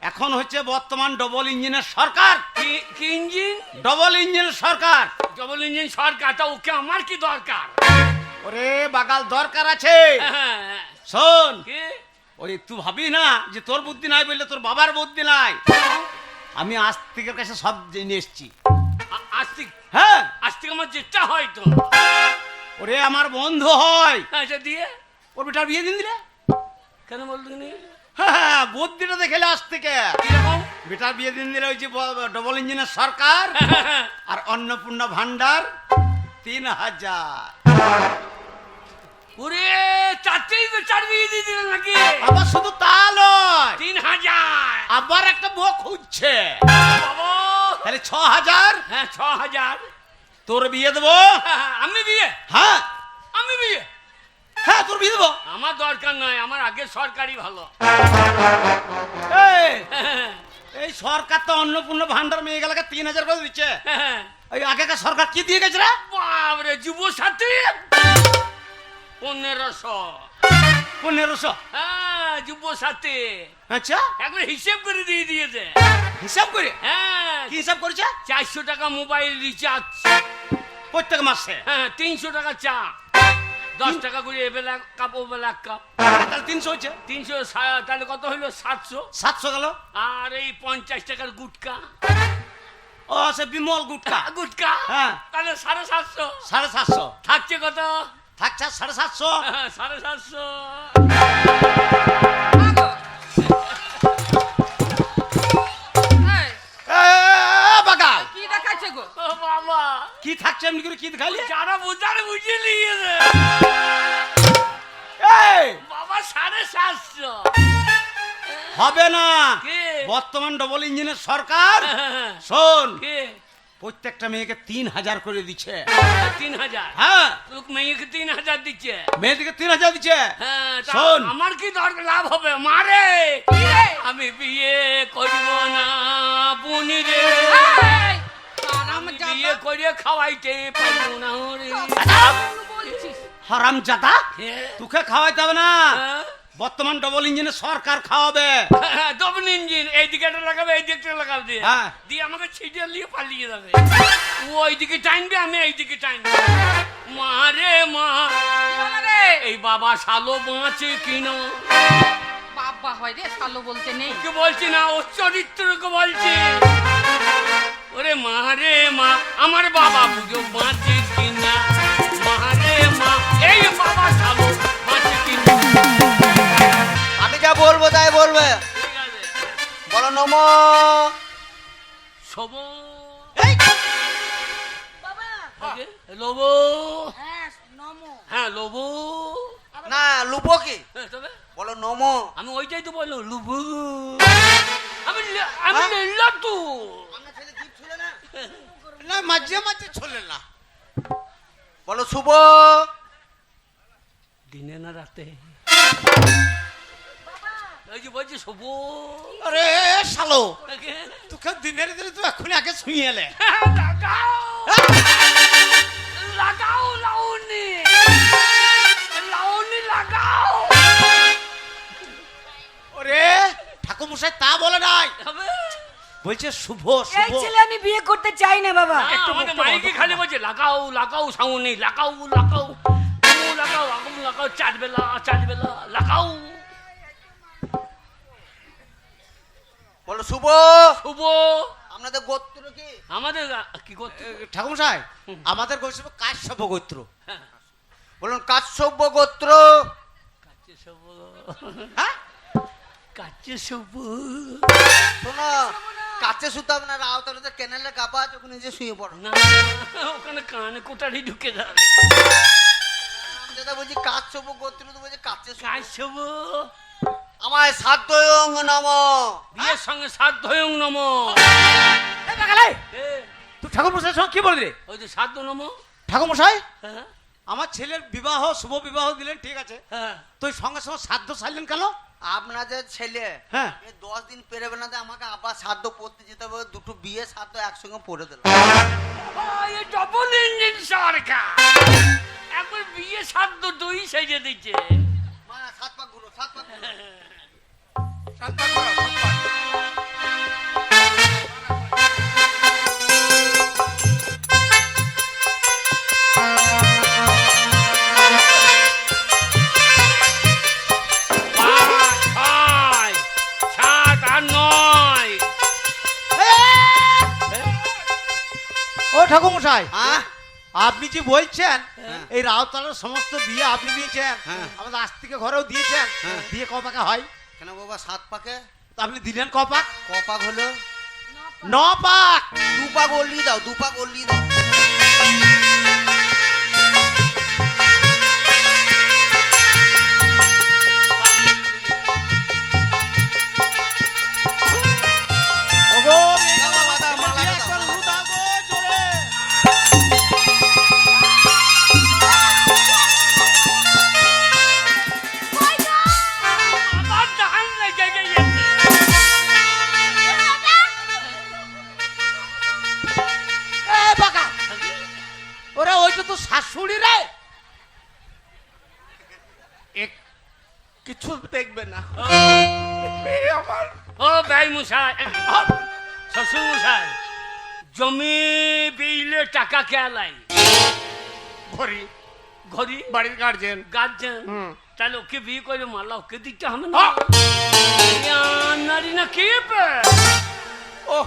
এখন হচ্ছে বর্তমান ডবল ইঞ্জিনের সরকার। কি ইঞ্জিন? ডবল ইঞ্জিনের সরকার। ডবল ইঞ্জিন সরকার? তা ওকে আমার কি দরকার? ওরে বাগাল দরকার আছে। শোন, ওই তুই ভাবি না যে তোর বুদ্ধি নাই বললে তোর বাবার বুদ্ধি নাই। আমি আস্তিকের কাছে সব জেনে এসছি। আস্তিক? হ্যাঁ, আস্তিক আমার যেটা হয় তো। ওরে আমার বন্ধু হয়। আচ্ছা, দিয়ে ওর বেটার বিয়ে দিন দিলে কেন বললি? হ্যাঁ, বুদ্ধিটা দেখলে আস্তিকে কিরকম? বেটার বিয়ে দিন দিলে ওই যে ডবল ইঞ্জিনের সরকার আর অন্নপূর্ণা ভান্ডার 3000। ওরে চারটেই বেটার বিয়ে দিয়ে দিলেন নাকি? আবার শুধু তা নয়, 3000। আবার একটা বউ খুঁজছে। বাবা, তাহলে 6000। হ্যাঁ, 6000। তোর বিয়ে দেবো। আমি বিয়ে? হ্যাঁ, আমি বিয়ে? হ্যাঁ, তোর বিয়ে দেবো। আমার দরকার নয়, আমার আগে সরকারি ভালো। এই সরকার তো অন্নপূর্ণা ভান্ডার মেয়ে গেলাকে 3000 করে দিচ্ছে। ওই আগেকার সরকার কি দিয়ে গেছে রে? বাবরে, যুব সাথী 1500। 1500? হ্যাঁ, যুব সাথী। আচ্ছা, একবার হিসেব করে দিয়ে দিয়েছে। হিসাব করে? হ্যাঁ। কি হিসাব করেছে? 400 টাকা মোবাইল রিচার্জ প্রত্যেক মাসে। হ্যাঁ, 300 টাকা চা, 10 টাকা করে এবেলা কাপ ওবেলা কাপ। তাহলে 300 হচ্ছে। 300, তাহলে কত হইলো? 700। 700 গেল। আর এই 50 টাকার গুটকা। ও, সে বিমল গুটকা। গুটকা? হ্যাঁ, তাহলে 750। 750 থাকছে কত? থাকছে 750। 750। বাগাল কি দেখাচ্ছে গো? ও বাবা, কি থাকছে এমনি করে? কি দেখালি? যারা বুঝারে বুঝিয়ে নিয়েছে। এই বাবা, 750। হবে না। কে? বর্তমান ডবল ইঞ্জিনের সরকার। শোন, কে? প্রত্যেকটা মেয়েকে 3000 করে দিচ্ছে। 3000? হ্যাঁ, লোক মেয়েকে 3000 দিচ্ছে। মেয়েদিকে 3000 দিচ্ছে। হ্যাঁ, তা শোন, আমার কি দরকার, লাভ হবে? মারে, কি রে? আমি বিয়ে করব না বুনি রে। এই, হারাম আমি জাদা। বিয়ে করে খাওয়াইতে পারবো না রে। বলছিস? হারাম জাদা, হ্যাঁ। তোকে খাওয়াইতে হবে না। হ্যাঁ? বর্তমান ডবল ইঞ্জিনের সরকার খাওয়াবে। ডবল ইঞ্জিন এই দিকে একটা লাগাবে, এই দিকে একটা লাগাবে দিয়ে। হ্যাঁ। দিয়ে আমাকে ছিটিয়ে নিয়ে পালিয়ে যাবে। ও ওইদিকে টাইনবে, আমি এইদিকে টাইনবে। মা রে মা, কি বলে রে? এই বাবা শালো বাঁচে কিনা? বাবা হয় রে, শালো বলতে নেই। কে বলছি না, ও চরিত্রকে বলছি। ওরে মা রে মা, আমার বাবা বুঝো বাঁচে কিনা? মা রে মা, এই বাবা শালো বাঁচে কিনা? আমি যা বলবো তাই বলবে। ঠিক আছে, বলো নম। শোভ বাবা। লোব। হ্যাঁ, নমো। হ্যাঁ, লোব। না লুবো কি? তবে বলো নম। আমি ওইটাই তো বললো, লুবু। আমি লাটু। না, মাঝে মাঝে চলে না। বলো শুভ। দিনে না রাতে? ওই যে বলছি শুভ। আরে শালো, তোকে দিনের দিনে তুই এক্ষুনি আগে শুয়ে এলে। লাগাও লাগাও, লাউনি লাউনি লাগাও। ওরে ঠাকুর মশাই তা বলে নাই, হবে? বলছে শুভ এই শুভ। ছেলে আমি বিয়ে করতে চাই না বাবা। না, আমাদের মাইকে খালি বলছে লাগাও লাগাও, সাউনি লাগাও লাগাও, আগুন লাগাও আগুন লাগাও, চার বেলা লাগাও। বলো শুভ। শুভ। আপনাদের গোত্র কি? আমাদের কি করতে? ঠাকুর মশাই, আমাদের গোত্র কাশ্যপ গোত্র। বলুন কাশ্যপ গোত্র। কাচ্ছে শুভ। হ্যাঁ, কাচ্ছে শুভ। শোনো, কাছে শুতে হবে না। রাউতার কেনেলে গাবা আছে, ওখানে নিজে শুয়ে পড়ো। না, ওখানে কানে কোটারি ঢুকে যাবে। যেটা বলছি কাশ্যপ গোত্র, তো বলছি কাছে কাশ্যপ। আমায় সাধ্য নম। বিয়ের সঙ্গে সাধ্য নম। এই বাগালাই, তুই ঠাকুর মশাইয়ের সঙ্গে কি বললি রে? ওই যে সাধ্য নম। ঠাকুর মশাই, হ্যাঁ আমার ছেলের বিবাহ শুভ বিবাহ দিলেন, ঠিক আছে, হ্যাঁ। তুই সঙ্গে সঙ্গে সাধ্য সারলেন কেন? আপনাদের ছেলে হ্যাঁ। 10 দিন পেরোবে না, আমাকে আবার সাধ্য পড়তে যেতে হবে। দুটো বিয়ে সাধ্য একসঙ্গে পড়ে দিল। ডবল ইঞ্জিন সরকার একবার বিয়ে সাধ্য দুই সেজে দিচ্ছে। মা 7 পাক ঘুরো, 7 পাক ঘুরো। ঠাকুমশাই, হ্যাঁ আপনি যে বলছেন হ্যাঁ। এই রাউতালের সমস্ত বিয়ে আপনি দিয়েছেন, হ্যাঁ। আমাদের আজ থেকে ঘরেও দিয়েছেন, হ্যাঁ। দিয়ে ক পাকা হয়? কেন বাবা 7 পাকে? তা আপনি দিলেন ক পাক? কপাক হলো 9 পাক। 2 পাক ওল্লি দাও, 2 পাক ওল্লি দাও। ওগো দাও বাবা, দাও, মালা দাও, একটা মালা লু দাও গো, জোরে। আমার ডান লেগে গেছে। এ বাকা, ওরে ওইটা তো শাশুড়ি রে, কিছু দেখবে না। এই আমার ও ভাই মশাই, শ্বশুর মশাই, জমি বিলে টাকা খেয়ালাই ঘড়ি ঘড়ি বাড়ির গার্জেন। গার্জেন, তাহলে ওকে বিয়ে করে মারলা ওকে দিতে হবে না? নারী না কি ও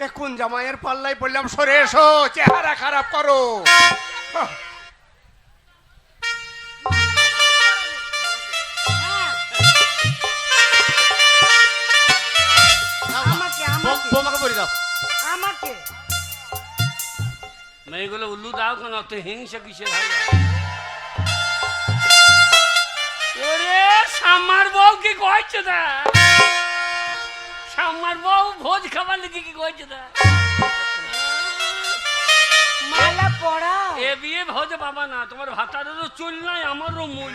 এখন জামাইয়ের পাল্লাই বললাম সরে এসো, চেহারা খারাপ করো। আমাকে আমাকে বোমাকে বলি দাও। আমাকে মেয়েগুলো উল্লু দাও কেন, তো হিংসা কিসের হয়? ওরে সামার বউ কি কইছে দা, সামার বউ ভোজ খাবার লিখে কি কইছে দা? মালা পড়া এ বিয়ে ভোজ বাবা না, তোমার ভাতারেরও চুল নাই, আমারও মূল।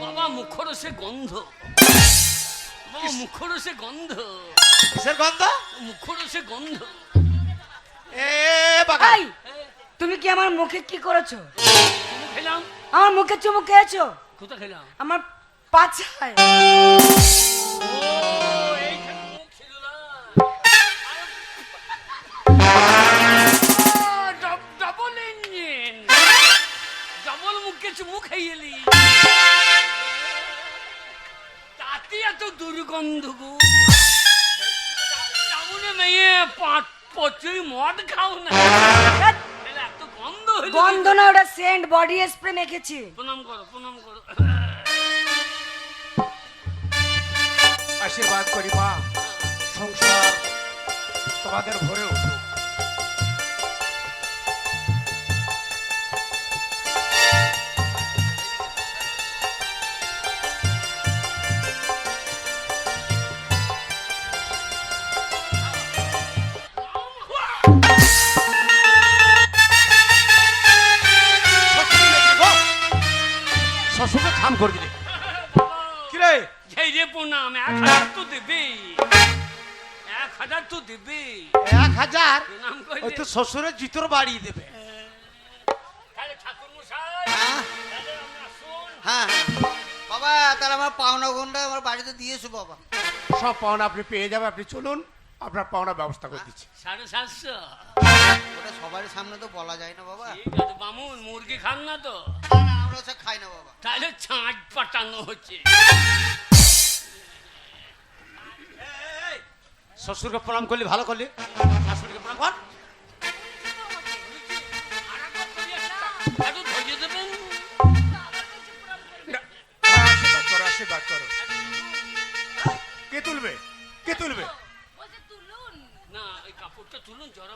বাবা মুখরসে গন্ধ, বাবা মুখরসে গন্ধ, কিসের গন্ধ? মুখরসে গন্ধ। এ বাকা, এই, তুমি কি আমার মুখে কি করেছো? চুমু খেলাম, আমার মুখে চুমু খেয়েছো? কোথা খেলাম? আমার পাছায়। ও এইখানে মুখ ছিল না। ডবল ইঞ্জিন, ডবল মুখে চুমু খাইয়েলি, তাতে এত দুর্গন্ধ গো। টাউনে মেয়ে প্রচুর মদ খাও না, ধ্যাৎ, তাহলে এত গন্ধ হইল। গন্ধ না, ওটা সেন্ট, বডি স্প্রে মেখেছি। প্রণাম করো, প্রণাম করো। আশীর্বাদ করি মা, সংসার তোমাদের ভরে উঠুক। শ্বশুরকে খাম করে দিলে। কিরে এই যে প্রণাম, 1000 তো দেবে, 1000 তো দেবে। 1000? প্রণাম করে ওই তো শ্বশুরের জিতর বাড়িয়ে দেবে। তাহলে ঠাকুর মশাই, হ্যাঁ তাহলে আমরা শুন। হ্যাঁ হ্যাঁ। বাবা তাহলে আমার পাওনা গন্ডা আমার বাড়িতে দিয়েছো বাবা। সব পাওনা আপনি পেয়ে যাবেন, আপনি চলুন, আপনার পাওনা ব্যবস্থা করে দিচ্ছি। 750। ওটা সবার সামনে তো বলা যায় না বাবা। ঠিক আছে বামুন, মুরগি খান না তো? না, না, আমরা ওসব খাই না বাবা। তাহলে ছাঁচ পাঠানো হচ্ছে। শ্বশুরকে প্রণাম করলি, ভালো করলি। শাশুড়িকে প্রণাম কর। একটু ধৈর্য দেবেন। না, আশীর্বাদ করো, আশীর্বাদ করো। কে তুলবে, কে তুলবে? না এই কাপড়টা তুলুন, জড়া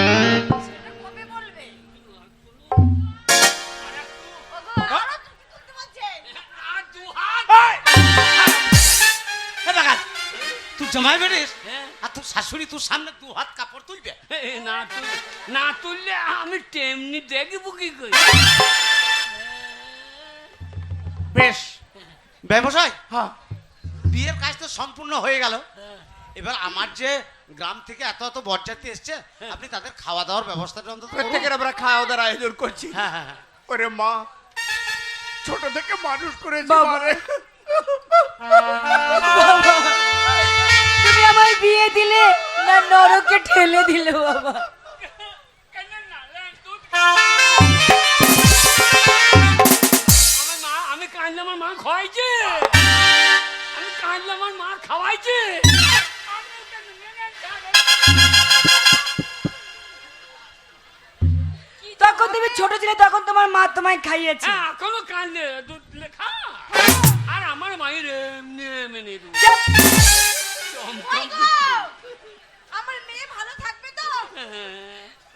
কবে বলবে? আর দু হাত। এ বাকা, তুই জামাই বেরিস হ্যাঁ। আর তোর শাশুড়ি তোর সামনে 2 হাত কাপড় তুলবে? না তুললে আমি তেমনি দেখবো কি করি। বেশ, ব্যবসায় হ্যাঁ, বিয়ের কাজ তো সম্পূর্ণ হয়ে গেল। এবার আমার যে গ্রাম থেকে এত এত বরযাত্রী এসছে, আপনি তাদের খাওয়া দাওয়ার ব্যবস্থাটা অন্তত করুন। প্রত্যেকের আমরা খাওয়া দাওয়ার আয়োজন করছি। হ্যাঁ হ্যাঁ হ্যাঁ। ওরে মা, ছোট থেকে মানুষ করেছি বাবা। মারে। তুমি আমার বিয়ে দিলে না নরকে ঠেলে দিলে বাবা? কেন না, আমি কাঁদলে আমার মা খাওয়াইছে, আমি কাঁদলে আমার মা খাওয়াইছে। তখন তুমি ছোট ছিলে, তখন তোমার মা তোমায় খাইয়েছে। হ্যাঁ, এখনো কাঁদলে দুধ লেখা। আর আমার মায়ের এমনি এমনি দুধ। চাপ। আমার মেয়ে ভালো থাকবে তো?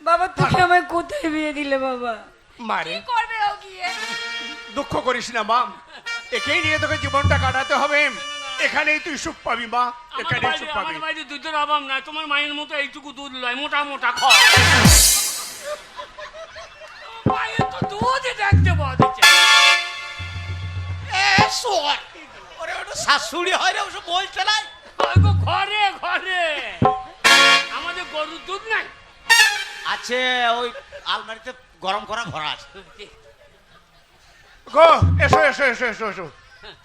বাবা তুমি আমায় কোথায় বিয়ে দিলে বাবা? মারে কি করবে ও গিয়ে? দুঃখ করিস না মা, একেই নিয়ে তোকে জীবনটা কাটাতে হবে। এখানেই তুই সুখ পাবি মা, এখানেই সুখ পাবি। আমার বাড়িতে দুধের অভাব নাই, তোমার মায়ের মতো এইটুকু দুধ লয়, মোটা মোটা খায়। মায়ের তো দুধই দেখতে পাওয়া যাচ্ছে। এ শোন, ওরে ওটা শাশুড়ি হয় রে, ওসব বলতে নাই। ওই গো ঘরে ঘরে আমাদের গরুর দুধ নাই। আছে ওই আলমারিতে গরম করা ভরা আছে। গো এসো এসো এসো এসো এসো,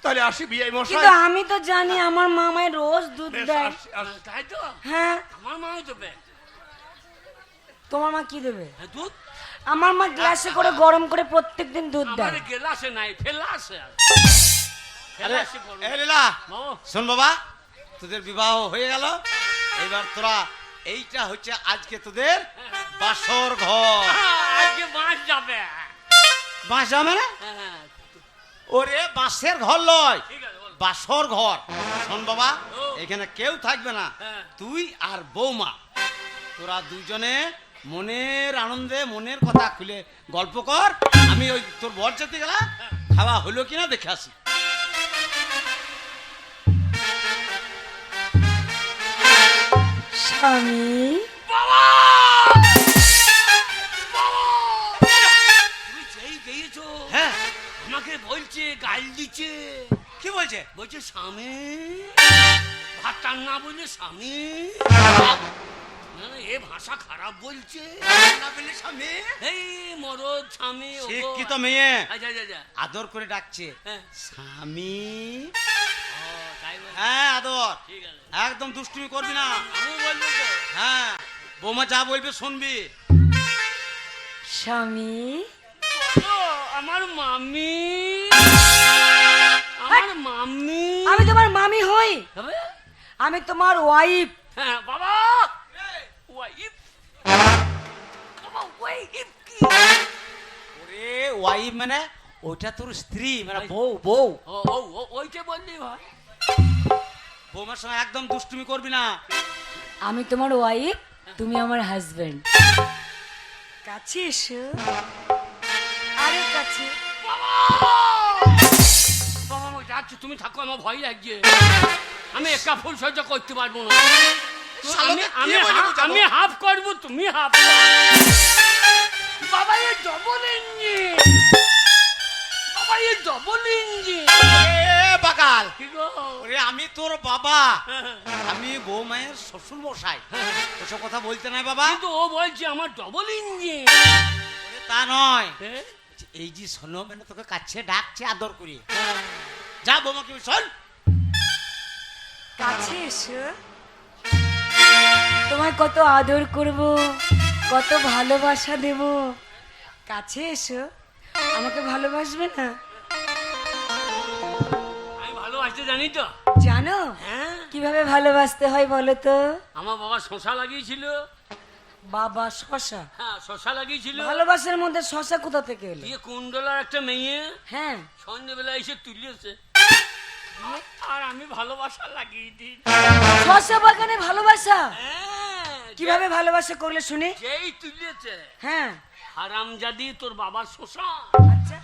তাহলে আসি বিয়ে মশাই। কিন্তু আমি তো জানি আমার মা আমায় রোজ দুধ বেশ, দেয়। আসি, আসি। তাই তো হ্যাঁ, আমার মাও দেবে তোমার মা কি দেবে? দুধ। আমার মা গ্লাসে করে গরম করে প্রত্যেকদিন দুধ আমার দেয়। গেলাসে নাই, ফেলাসে আরে ফেলাসে গরম। এ লীলা, বাবা, শোন বাবা, তোদের বিবাহ হয়ে গেল, এবার তোরা এইটা হচ্ছে আজকে তোদের বাসর ঘর। আজকে মাছ যাবে। বাস যাবে না? হ্যাঁ, ওরে বাঁশের ঘর লয়, ঠিক আছে বল। বাসর ঘর। শোন বাবা, ও। এখানে কেউ থাকবে না, হ্যাঁ। তুই আর বৌমা, তোরা দুজনে মনের আনন্দে মনের কথা খুলে গল্প কর। আমি ওই তোর বরযাত্রী গেলা খাওয়া হলো কিনা দেখে আসি। স্বামী, বাবা! বাবা! তুমি যেই গিয়েছো, হ্যাঁ, আমাকে বলছে, গাল দিচ্ছে। কি বলছে? বলছে স্বামী, ভাত না বলে স্বামী। না, না, এ ভাষা খারাপ বলছে। না বলে স্বামী? এই মরদ স্বামী। ওগো। শিক্ষিত মেয়ে, আচ্ছা, আচ্ছা, আচ্ছা। আদর করে ডাকছে হ্যাঁ। স্বামী। ও, তাই বলে? হ্যাঁ আদর, ঠিক আছে। একদম দুষ্টুমি করবি না। আমি বলবো তো। হ্যাঁ, বৌমা যা বলবে শুনবি। স্বামী, ও, আমার মামি, আমার মামি। আমি তোমার মামি হই, হবে? আমি তোমার ওয়াইফ। হ্যাঁ, বাবা। ওয়াইফ। বাবা, ওয়াইফ কি? ওরে ওয়াইফ মানে ওইটা তোর স্ত্রী, মানে বউ। বউ ও, ও, ও, ওইটা বললেই হয়। বৌমার সঙ্গে একদম দুষ্টুমি করবি না। আমি তোমার ওয়াইফ, তুমি আমার হাজবেন্ড। কাছে এসো, আরে কাছে। বাবা, আমি যাচ্ছি, তুমি থাকো, আমার ভয় লাগছে। আমি একা ফুল সহ্য করতে পারবো না। শালোকে কি আমি বলে বোঝাবো? আমি হাফ করবো, তুমি হাফ। বাবা, এ ডবল ইঞ্জিন। বাবা, এ ডবল ইঞ্জিন। এ বাকাল, কি গো? ওরে আমি তোর বাবা, আমি বৌমায়ের শ্বশুর মশাই, ওসব কথা বলতে নাই বাবা। কিন্তু ও বলছে আমার ডবল ইঞ্জিন। ওরে তা নয়, হ্যাঁ? এই যে শোনো মানে তোকে কাছে ডাকছে আদর করি। যা বৌমাকে শোন। কাছে এসো, তোমায় কত আদর করব, কত ভালোবাসা দেব। কাছে এসো, আমাকে ভালোবাসবে না? আমি ভালোবাসতে জানি তো। জানো হ্যাঁ, কিভাবে ভালোবাসতে হয় বলো তো? আমার বাবা শশা লাগিয়েছিল। বাবা শশা? হ্যাঁ, শশা লাগিয়েছিল। ভালোবাসার মধ্যে শশা কোথা থেকে এলো? দিয়ে কুণ্ডলার একটা মেয়ে হ্যাঁ, সন্ধ্যেবেলা এসে তুলিয়েছে, আর আমি ভালোবাসা লাগিয়ে দিই। শশা বাগানে ভালোবাসা? হ্যাঁ, কিভাবে ভালোবাসা করলে শুনি? যেই তুলিয়েছে, হ্যাঁ, হারামজাদি তোর বাবার শশা আচ্ছা।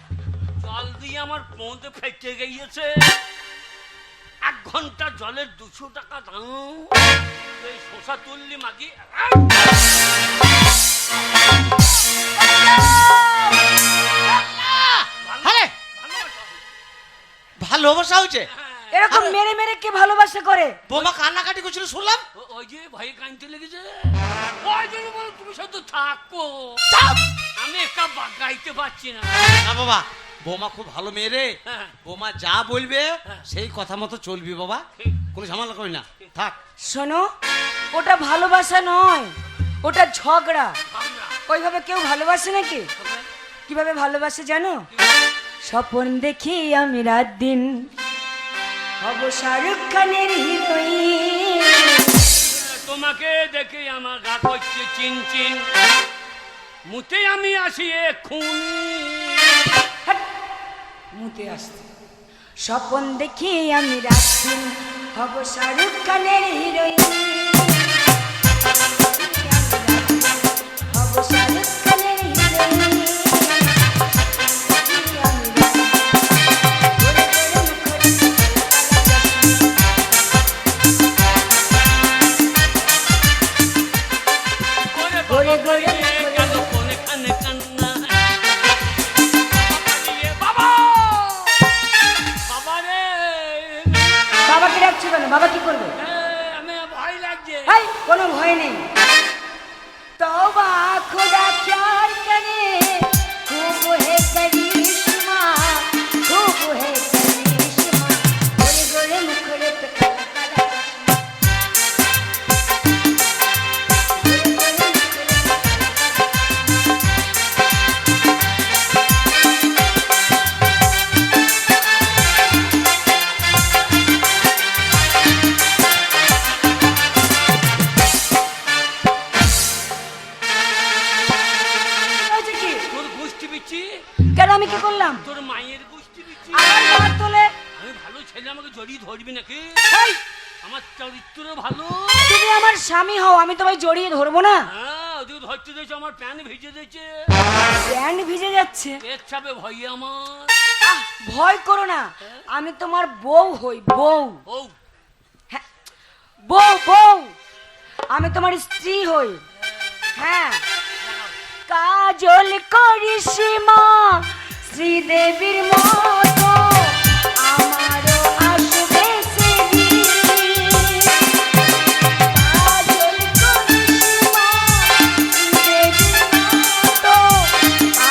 জল দিয়ে আমার পৌঁতে ফেটে গিয়েছে। 1 ঘন্টা জলের 200 টাকা দাম। এই শশা তুললি মাগি। আরে ভালোবাসা। ভালোবাসা হচ্ছে? এরকম মেরে মেরে কে ভালোবাসা করে? বৌমা কান্নাকাটি করছিল শুনলাম। ওই যে ভয়ে কাঁদতে লেগেছে, ওই জন্য বলো তুমি শুধু থাকো, আমি একা গাইতে পারছি না। না বাবা, বৌমা খুব ভালো মেয়ে রে, হ্যাঁ। বৌমা যা বলবে সেই কথা মতো চলবি বাবা, কোনো ঝামেলা করি না, থাক। শোনো, ওটা ভালোবাসা নয়, ওটা ঝগড়া। আমরা ওইভাবে কেউ ভালোবাসে নাকি? কিভাবে ভালোবাসে জানো? স্বপন দেখি আমি রাত দিন হব শাহরুখ খানের হিরোইন। তোমাকে দেখে আমার গা করছে চিন চিন, মুতে আমি আসি খুন। মুতে আসতে। স্বপন দেখি আমি রাত দিন হব শাহরুখ খানের হিরোইন। হব শাহরুখ খানের হিরোইন। গোরে গোরে গেল কোনে কানে কান্না। বাবা, বাবা রে, বাবাকে ডাকছো কেন? বাবা কি করবে? আমি ভয় লাগছে। হাই, কোনো ভয় নেই। तौबा खुदा प्यार करे, खूब है करिश्मा, खूब है करिश्मा, गोरे गोरे मुखड़े पे काला काला चश्मा, गोरे गोरे मुखड़े पे হয়েছে কি? তোর গোষ্ঠী বিচ্ছি, কেন আমি কি করলাম? তোর মায়ের গোষ্ঠী বিচ্ছি। আমার হাত তোলে। আমি ভালো ছেলে, আমাকে জড়িয়ে ধরবি নাকি? হেই, আমার চরিত্র ভালো। তুমি আমার স্বামী হও, আমি তোমায় জড়িয়ে ধরবো না? হ্যাঁ, ওদিকে ধরতে দিয়েছে, আমার প্যান্ট ভিজে দিয়েছে। প্যান্ট ভিজে যাচ্ছে। এর চাপে ভয়ে আমার। আহ, ভয় করো না, আমি তোমার বউ হই, বউ। ও হ্যাঁ, বউ বউ, আমি তোমার স্ত্রী হই। হ্যাঁ, কাজল করিশ্মা শ্রীদেবীর মতো আমারও আসবে সেদিন। কাজল করিশ্মা শ্রীদেবীর মতো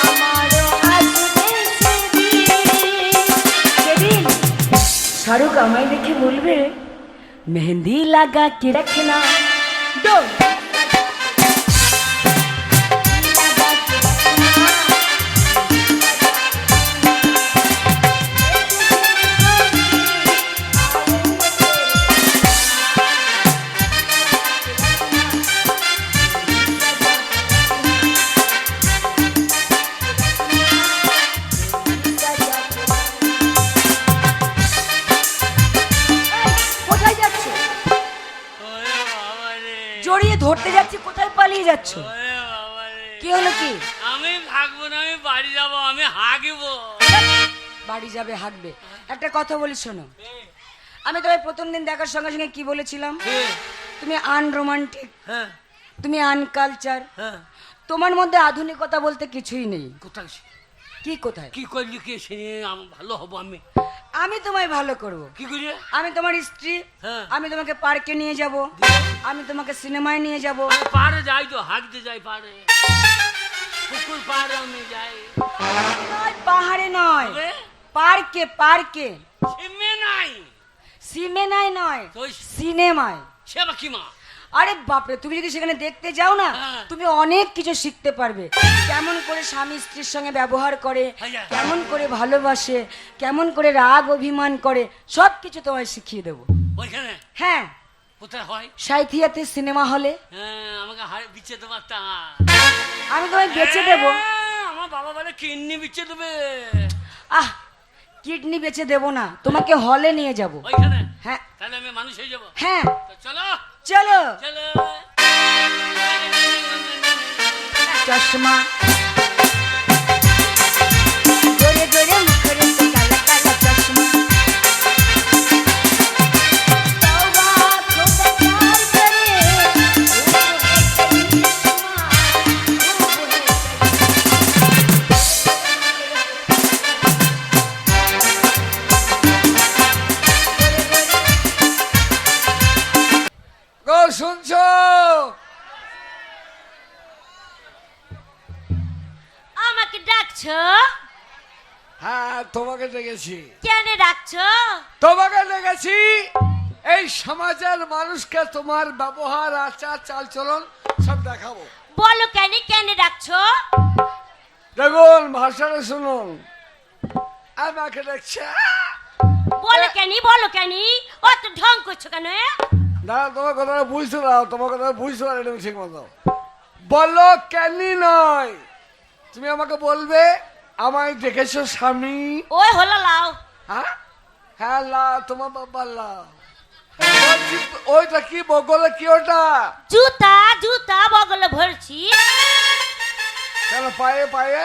আমারও আসবে সেদিন। সেদিন শাহরুখ আমায় দেখে বলবে, মেহেंदी लगा के रखना, डोल लगा के रखना। কোথায় যাচ্ছ? ওরে বাবা রে, জড়িয়ে ধরতে যাচ্ছি, কোথায় পালিয়ে যাচ্ছ? ওরে বাবা রে। কি হলো কি? আমি থাকবো না, আমি বাড়ি যাবো, আমি হাগিবো। বাড়ি যাবে, হাঁটবে? একটা কথা বলি শোনো, আমি তোমায় প্রথম দিন দেখার সঙ্গে সঙ্গে কি বলেছিলাম? তুমি আনরোমান্টিক, হ্যাঁ তুমি আনকালচার, হ্যাঁ, তোমার মধ্যে আধুনিকতা বলতে কিছুই নেই। কোথায় কি কোথায়? কি করলি কি সে ভালো হবো আমি? আমি তোমায় ভালো করব। কি করে? আমি তোমার স্ত্রী, হ্যাঁ। আমি তোমাকে পার্কে নিয়ে যাব, আমি তোমাকে সিনেমায় নিয়ে যাব। আমি পাড়ে যাই তো, হাঁটতে যাই পাড়ে, পুকুর পাড়ে আমি যাই। নয়, পাহাড়ে নয়, তবে পার্কে, পার্কে। সিমে নাই সিনেমায় নয়, তো সিনেমায়। সে বা কি মা? আরে বাপরে, তুমি যদি সেখানে দেখতে যাও না, হ্যাঁ। তুমি অনেক কিছু শিখতে পারবে। কেমন করে স্বামী স্ত্রীর সঙ্গে ব্যবহার করে, হ্যাঁ। কেমন করে ভালোবাসে, কেমন করে রাগ অভিমান করে, সব কিছু তোমায় শিখিয়ে দেবো। ওইখানে হ্যাঁ, কোথায় হয়? সাইথিয়াতে সিনেমা হলে হ্যাঁ, আমাকে বিচ্ছে দেবার তা আমি তোমায় বেচে দেবো। আমার বাবা বলে কিডনি বিচ্ছে দেবে। আহ, কিডনি বেচে দেবো না, তোমাকে হলে নিয়ে যাব। ওইখানে? হ্যাঁ তাহলে আমি মানুষ হয়ে যাবো। হ্যাঁ, তো চলো চলো। চলো। চশমা गोरे गोरे मुखड़े पे काला काला चश्मा, तौबा खुदा प्यार करे, खूब है करिश्मा, खूब है গো শুনছো? আমাকে ডাকছো? হ্যাঁ তোমাকে ডেকেছি। কেন ডাকছো? তোমাকে ডেকেছি এই সমাজের মানুষকে তোমার ব্যবহার আচার চালচলন সব দেখাবো। বলো কেন, কেন ডাকছো? দেখুন ভাষাটা শুনুন, আমাকে দেখছে। বলো কেন, বলো কেন, অত ঢং করছো কেন? দাদা তোমার কথাটা বুঝতে দাও, তোমার কথা বুঝতে পারি তুমি ঠিক মতো। বলো কেন নয়, তুমি আমাকে বলবে আমায় দেখেছো স্বামী। ওই হলো লাও। হ্যাঁ হ্যাঁ লা তোমার বাবা লা। বলছি, ওইটা কি বগলে কি ওটা? জুতা, জুতা বগলে ভরছি। কেন পায়ে পায়ে?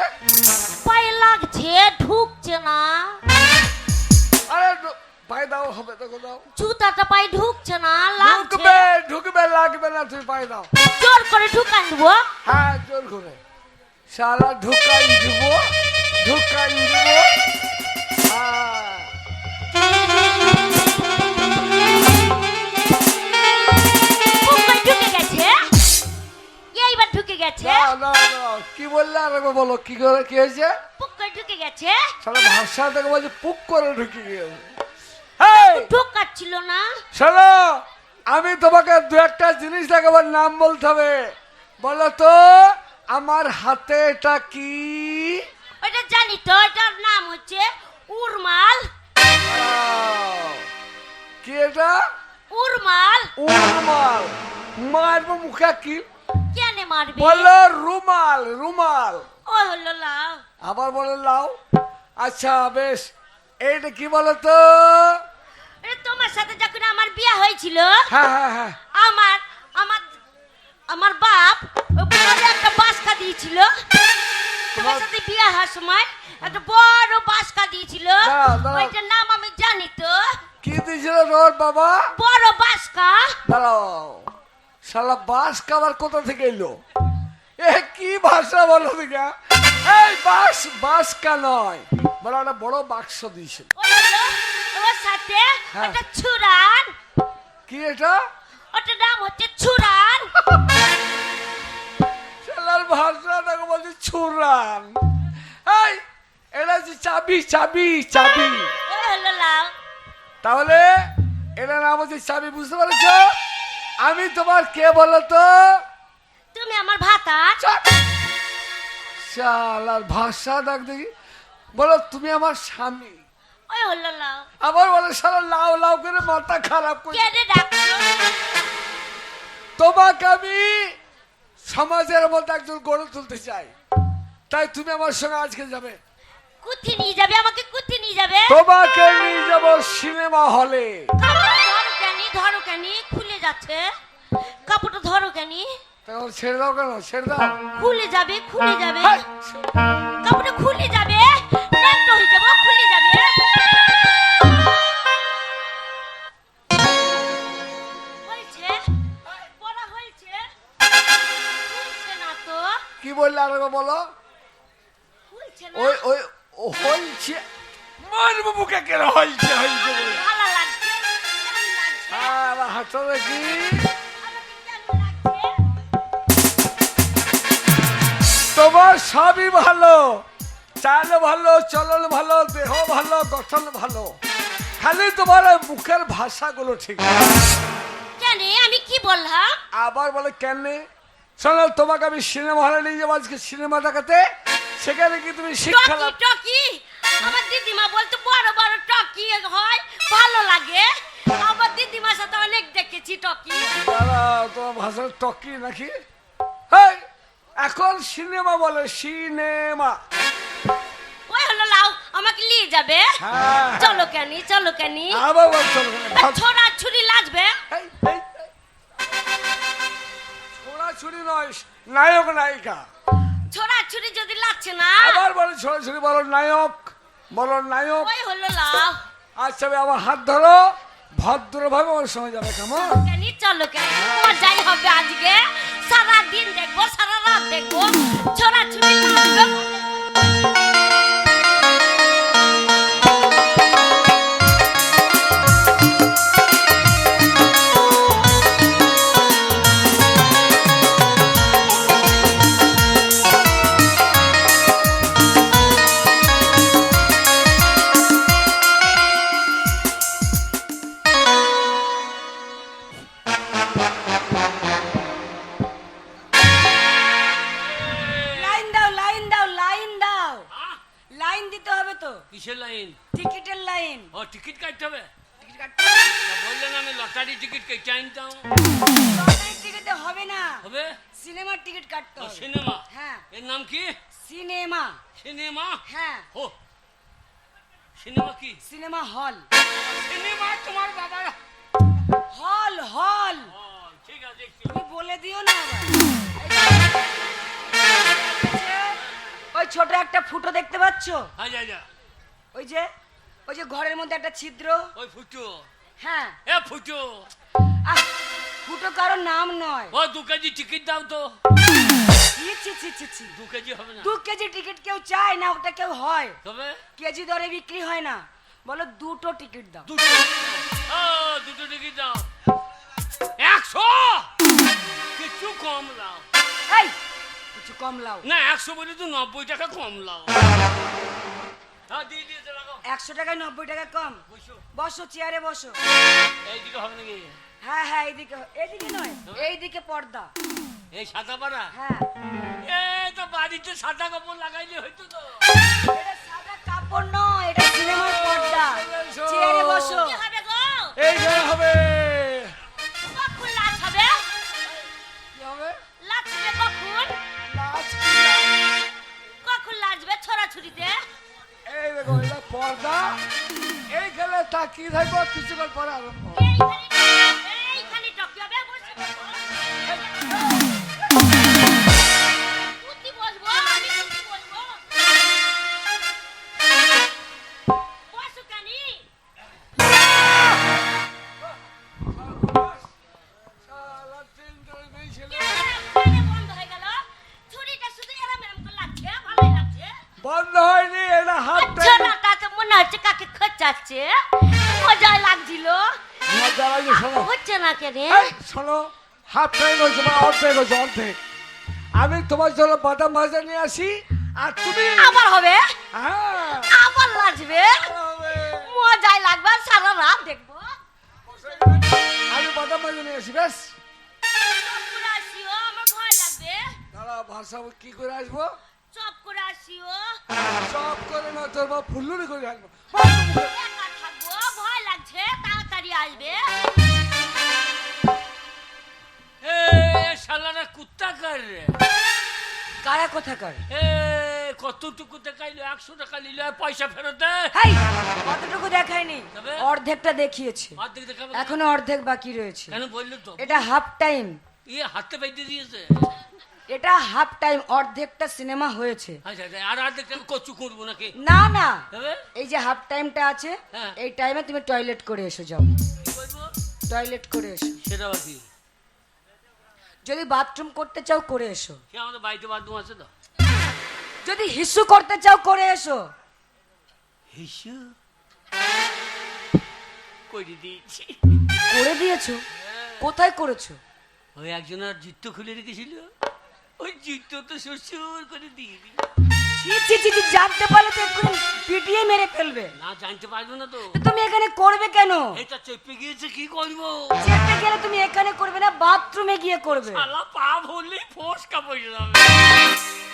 পায়ে লাগছে, ঢুকছে না। আরে পায়ে দাও, হবে দেখো দাও। জুতাটা পায়ে ঢুকছে না, লাগছে। ঢুকবে ঢুকবে, লাগবে না, তুমি পায়ে দাও। জোর করে ঢুকান দেবো। হ্যাঁ জোর করে শালা ঢুকাই দিব, ঢুকাই দিব। হ্যাঁ পুকুরে ঢুকে গেছে, এইবার ঢুকে গেছে। না না না, কি বললে আর একবার বলো, কি করে কি হয়েছে? পুকুরে ঢুকে গেছে। শালা ভাষা থেকে বলছে পুক করে ঢুকে গেছে। এই ঢোকাচ্ছিল না। শোনো, আমি তোমাকে দু একটা জিনিস দেখাবার নাম বলতে হবে। বলো তো আমার হাতে এটা কি? ওটা জানি তো, এটার নাম হচ্ছে উরমাল। কি এটা? উরমাল। উরমাল। মারবো মুখে কি? কেন মারবে? বলো রুমাল, রুমাল। ও হলো লাও। আবার বলো লাও। আচ্ছা বেশ, এইটা কি বলো তো? এটা তোমার সাথে যখন আমার বিয়ে হয়েছিল, হ্যাঁ হ্যাঁ হ্যাঁ, আমার আমার আমার বাপ ওই বড় একটা বাসকা দিয়েছিল। তোমার সাথে বিয়ে হওয়ার সময় একটা বড় বাসকা দিয়েছিল। দাঁড়াও, দাঁড়াও। ওইটার নাম আমি জানি তো। কি দিয়েছিল তোর বাবা? বড় বাসকা। দাঁড়াও, শালা বাস খাবার কোথা থেকে এলো? এ কি ভাষা বলো দিকা? এই বাস, বাসকা নয়, বলো একটা বড় বাক্স দিয়েছিল। ওই হলো ওর সাথে হ্যাঁ। একটা ছুরান। কি এটা? ওটার নাম হচ্ছে ছুরান। শালার ভাষা দেখো বলছি ছুরান। এই এটা হচ্ছে চাবি, চাবি, চাবি। ওই হলো লাও। তাহলে এটা নাম হচ্ছে চাবি, বুঝতে পারছ? আমি তোমার কে বলো তো? তুমি আমার ভাতা। শালার ভাষা দেখ দেখি। বলো তুমি আমার স্বামী। ওই হলো লাও। আবার বলে শালা লাউ লাউ করে মাথা খারাপ করে। কেন ডাকছো? তোমাকে আমি সমাজের মধ্যে একজন গড়ে তুলতে চাই, তাই তুমি আমার সঙ্গে আজকে যাবে। কুথি নিয়ে যাবে আমাকে? কুথি নিয়ে যাবে? তোমাকে নিয়ে যাবো সিনেমা হলে। কাপড়টা ধরো কেনি, ধরো কেনি, খুলে যাচ্ছে। কাপড়টা ধরো কেনি। তখন ছেড়ে দাও কেন? ছেড়ে দাও। খুলে যাবে, খুলে যাবে। হাই! কাপড়টা খুলে যাবে, নষ্ট হয়ে যাবে, খুলে যাবে। হয়েছে, পড়া হয়েছে। খুলছে না তো, কি বললে আর একবার বলো। খুলছে না। ওই ওই ও হলছে, মারবো মুখে কেন হলছে হলছে বলে। ভালো লাগছে, কেমন লাগছে? আর হাঁটো দেখি। আমাকে কেমন লাগছে? তোমার সবই ভালো, চাল ভালো, চলন ভালো, দেহ ভালো, গঠন ভালো, খালি তোমার ওই মুখের ভাষাগুলো ঠিক না। কেন, আমি কি বললাম? আবার বলে কেন? শোনো, তোমাকে আমি সিনেমা হলে নিয়ে যাবো আজকে সিনেমা দেখাতে। সেখানে কি তুমি শিক্ষা টকি, লাভ? টকি। আমার দিদিমা বলতো বড় বড় টকি হয়, ভালো লাগে। আমার দিদিমার সাথে অনেক দেখেছি টকি। দাঁড়াও, তোমার ভাষার টকি নাকি? হেই, এখন সিনেমা বলে, সিনেমা। ওই হলো লাও, আমাকে নিয়ে যাবে। হ্যাঁ। চলো কেনি, চলো কেনি। আবার বল চলো। ছোড়া ছুরি লাগবে। এই, এই, এই। ছোড়াছুড়ি নয়, নায়ক নায়িকা। ছোড়া ছুরি যদি লাগছে না, আবার বলো ছোড়াছুড়ি, বলো নায়ক, বলো নায়ক। ওই হলো লাও। আচ্ছা আমার হাত ধরো, ভদ্রভাবে আমার সঙ্গে যাবে, কেমন? কেনি, চলো কেনি। মজাই হবে আজকে। সারা দিন দেখবো, সারা রাত দেখবো। ছোড়া ছুরি লাগবে। লাইন দিতে হবে তো, কিসের লাইন? টিকিটের লাইন। ও টিকিট কাটতে হবে? টিকিট কাটতে হবে। তা বললেন আমি লটারি টিকিট কেটে আনতাম। লটারির টিকিটে হবে না, হবে? সিনেমার টিকিট কাটতে ও হবে। সিনেমা? হ্যাঁ, এর নাম কি? সিনেমা। সিনেমা? হ্যাঁ, ও সিনেমা কি? Cinema hall. সিনেমা তোমার বাবার হল হল, ও, ঠিক আছে দেখছি। তুমি বলে দিও না আবার। ওই ছোট একটা ফুটো দেখতে পাচ্ছো? হ্যাঁ যা যা। ওই যে ওই যে ঘরের মধ্যে একটা ছিদ্র। ওই ফুটো। হ্যাঁ, এ ফুটো, আহ, ফুটো কারোর নাম নয়। ও 2 কেজি টিকিট দাও তো। ছি, ছি, ছি, ছি, ছি। 2 কেজি হবে না? 2 কেজি টিকিট কেউ চায় না, ওটা কেউ হয় তবে কেজি দরে বিক্রি হয় না। বলো 2টো টিকিট দাও। দুটো। ও 2টো টিকিট দাও। 100 কিছু কম লাও। এই কিছু কম লাও। না 100 বলে তো 90 টাকা কম লাও। হ্যাঁ দিয়ে দিয়েছে রাখো। 100 টাকায় 90 টাকা কম। বসো। বসো, চেয়ারে বসো। এইদিকে হবে নাকি? হ্যাঁ হ্যাঁ, এইদিকে নয়, এইদিকে পর্দা। এই সাদা পাড়া? হ্যাঁ, এই তো বাড়িতে সাদা কাপড় লাগাইলে হইতো তো। এটা সাদা কাপড় নয়, এটা সিনেমার পর্দা। চেয়ারে বসো। কি হবে গো? এইখানে হবে। কখন লাচ হবে? কি হবে? লাচ হবে কখন? নাচ কি নাচ? কখন লাচবে ছড়াছড়িতে? এই দেখো, এটা পর্দা। এইখানে তাকিয়ে থাকবো, কিছুক্ষণ পরে আরম্ভ হবে। এইখানে টকি হবে, বসে বসবো। কুতি বসবো, আমি কুতি বসবো। বসো কানি। শালা ট্রেন ধরে নেই ছেলে। কেন বন্ধ হয়ে গেল? ছুরিটা শুধু এরম এরম করে লাগছে, ভালোই লাগছে। বন্ধ হয়নি, এটা হাফ টাইম। ঝোলাটা তো মনে হচ্ছে কাকে খোঁচাচ্ছে, মজাই লাগছিল। হচ্ছে না কেন? শোনো, হাফ টাইম হয়েছে বা অর্ধেক হয়েছে, অর্ধেক। আমি তোমার জন্য বাদাম ভাজা নিয়ে আসি, আর তুমি আবার হবে, হ্যাঁ আবার লাজবে, হবে। মজাই লাগবে, আর সারা রাত দেখবো। আমি বাদাম ভাজা নিয়ে আসি, বেশ। চপ করে আসিও, আমার ভয় লাগবে। দাঁড়া, ভাষা কি করে আসবো? চপ করে আসিও, সব করে না, তোর বা ফুল্লুরি করে আসবো। একা থাকবো, ভয় লাগছে, তাড়াতাড়ি আসবে। এ শালারা কুত্তা কার রে? কারা কোথাকার? এ কতটুকু দেখাইলো? 100 টাকা নিল, আর পয়সা ফেরত দে। হেই, কতটুকু দেখায়নি, তবে? অর্ধেকটা দেখিয়েছে, অর্ধেক দেখাবে না? এখনো অর্ধেক বাকি রয়েছে। কেন বললো তো? এটা হাফ টাইম, ইয়ে হাতে বাইতে দিয়েছে। এটা হাফ টাইম, অর্ধেকটা সিনেমা হয়েছে। আচ্ছা আচ্ছা, আর অর্ধেক আমি কচু করবো নাকি? না না, তবে এই যে হাফ টাইমটা আছে, হ্যাঁ। এই টাইমে তুমি টয়লেট করে এসো, যাও কি করবো? টয়লেট করে এসো। সেটা বাকি। যদি বাথরুম করতে চাও করে এসো, সে আমাদের বাড়িতে বাথরুম আছে তো। যদি হিসু করতে চাও করে এসো। হিসু করে দিয়েছি। করে দিয়েছো? কোথায় করেছো? ওই একজনের জুতো খুলে রেখেছিল, ওই জুতো তো শ্বশুর করে দিয়ে দিই। ছি ছি ছি ছি, জানতে পারলে তো এক্ষুনি পিটিয়ে মেরে ফেলবে। না জানতে পারবো না তো। তো তুমি এখানে করবে কেন? এটা চেপে গিয়েছে, কি করবো? চেপে গেলে তুমি এখানে করবে না, বাথরুমে গিয়ে করবে। শালা পা ভরলেই ফোসকা পড়ে যাবে।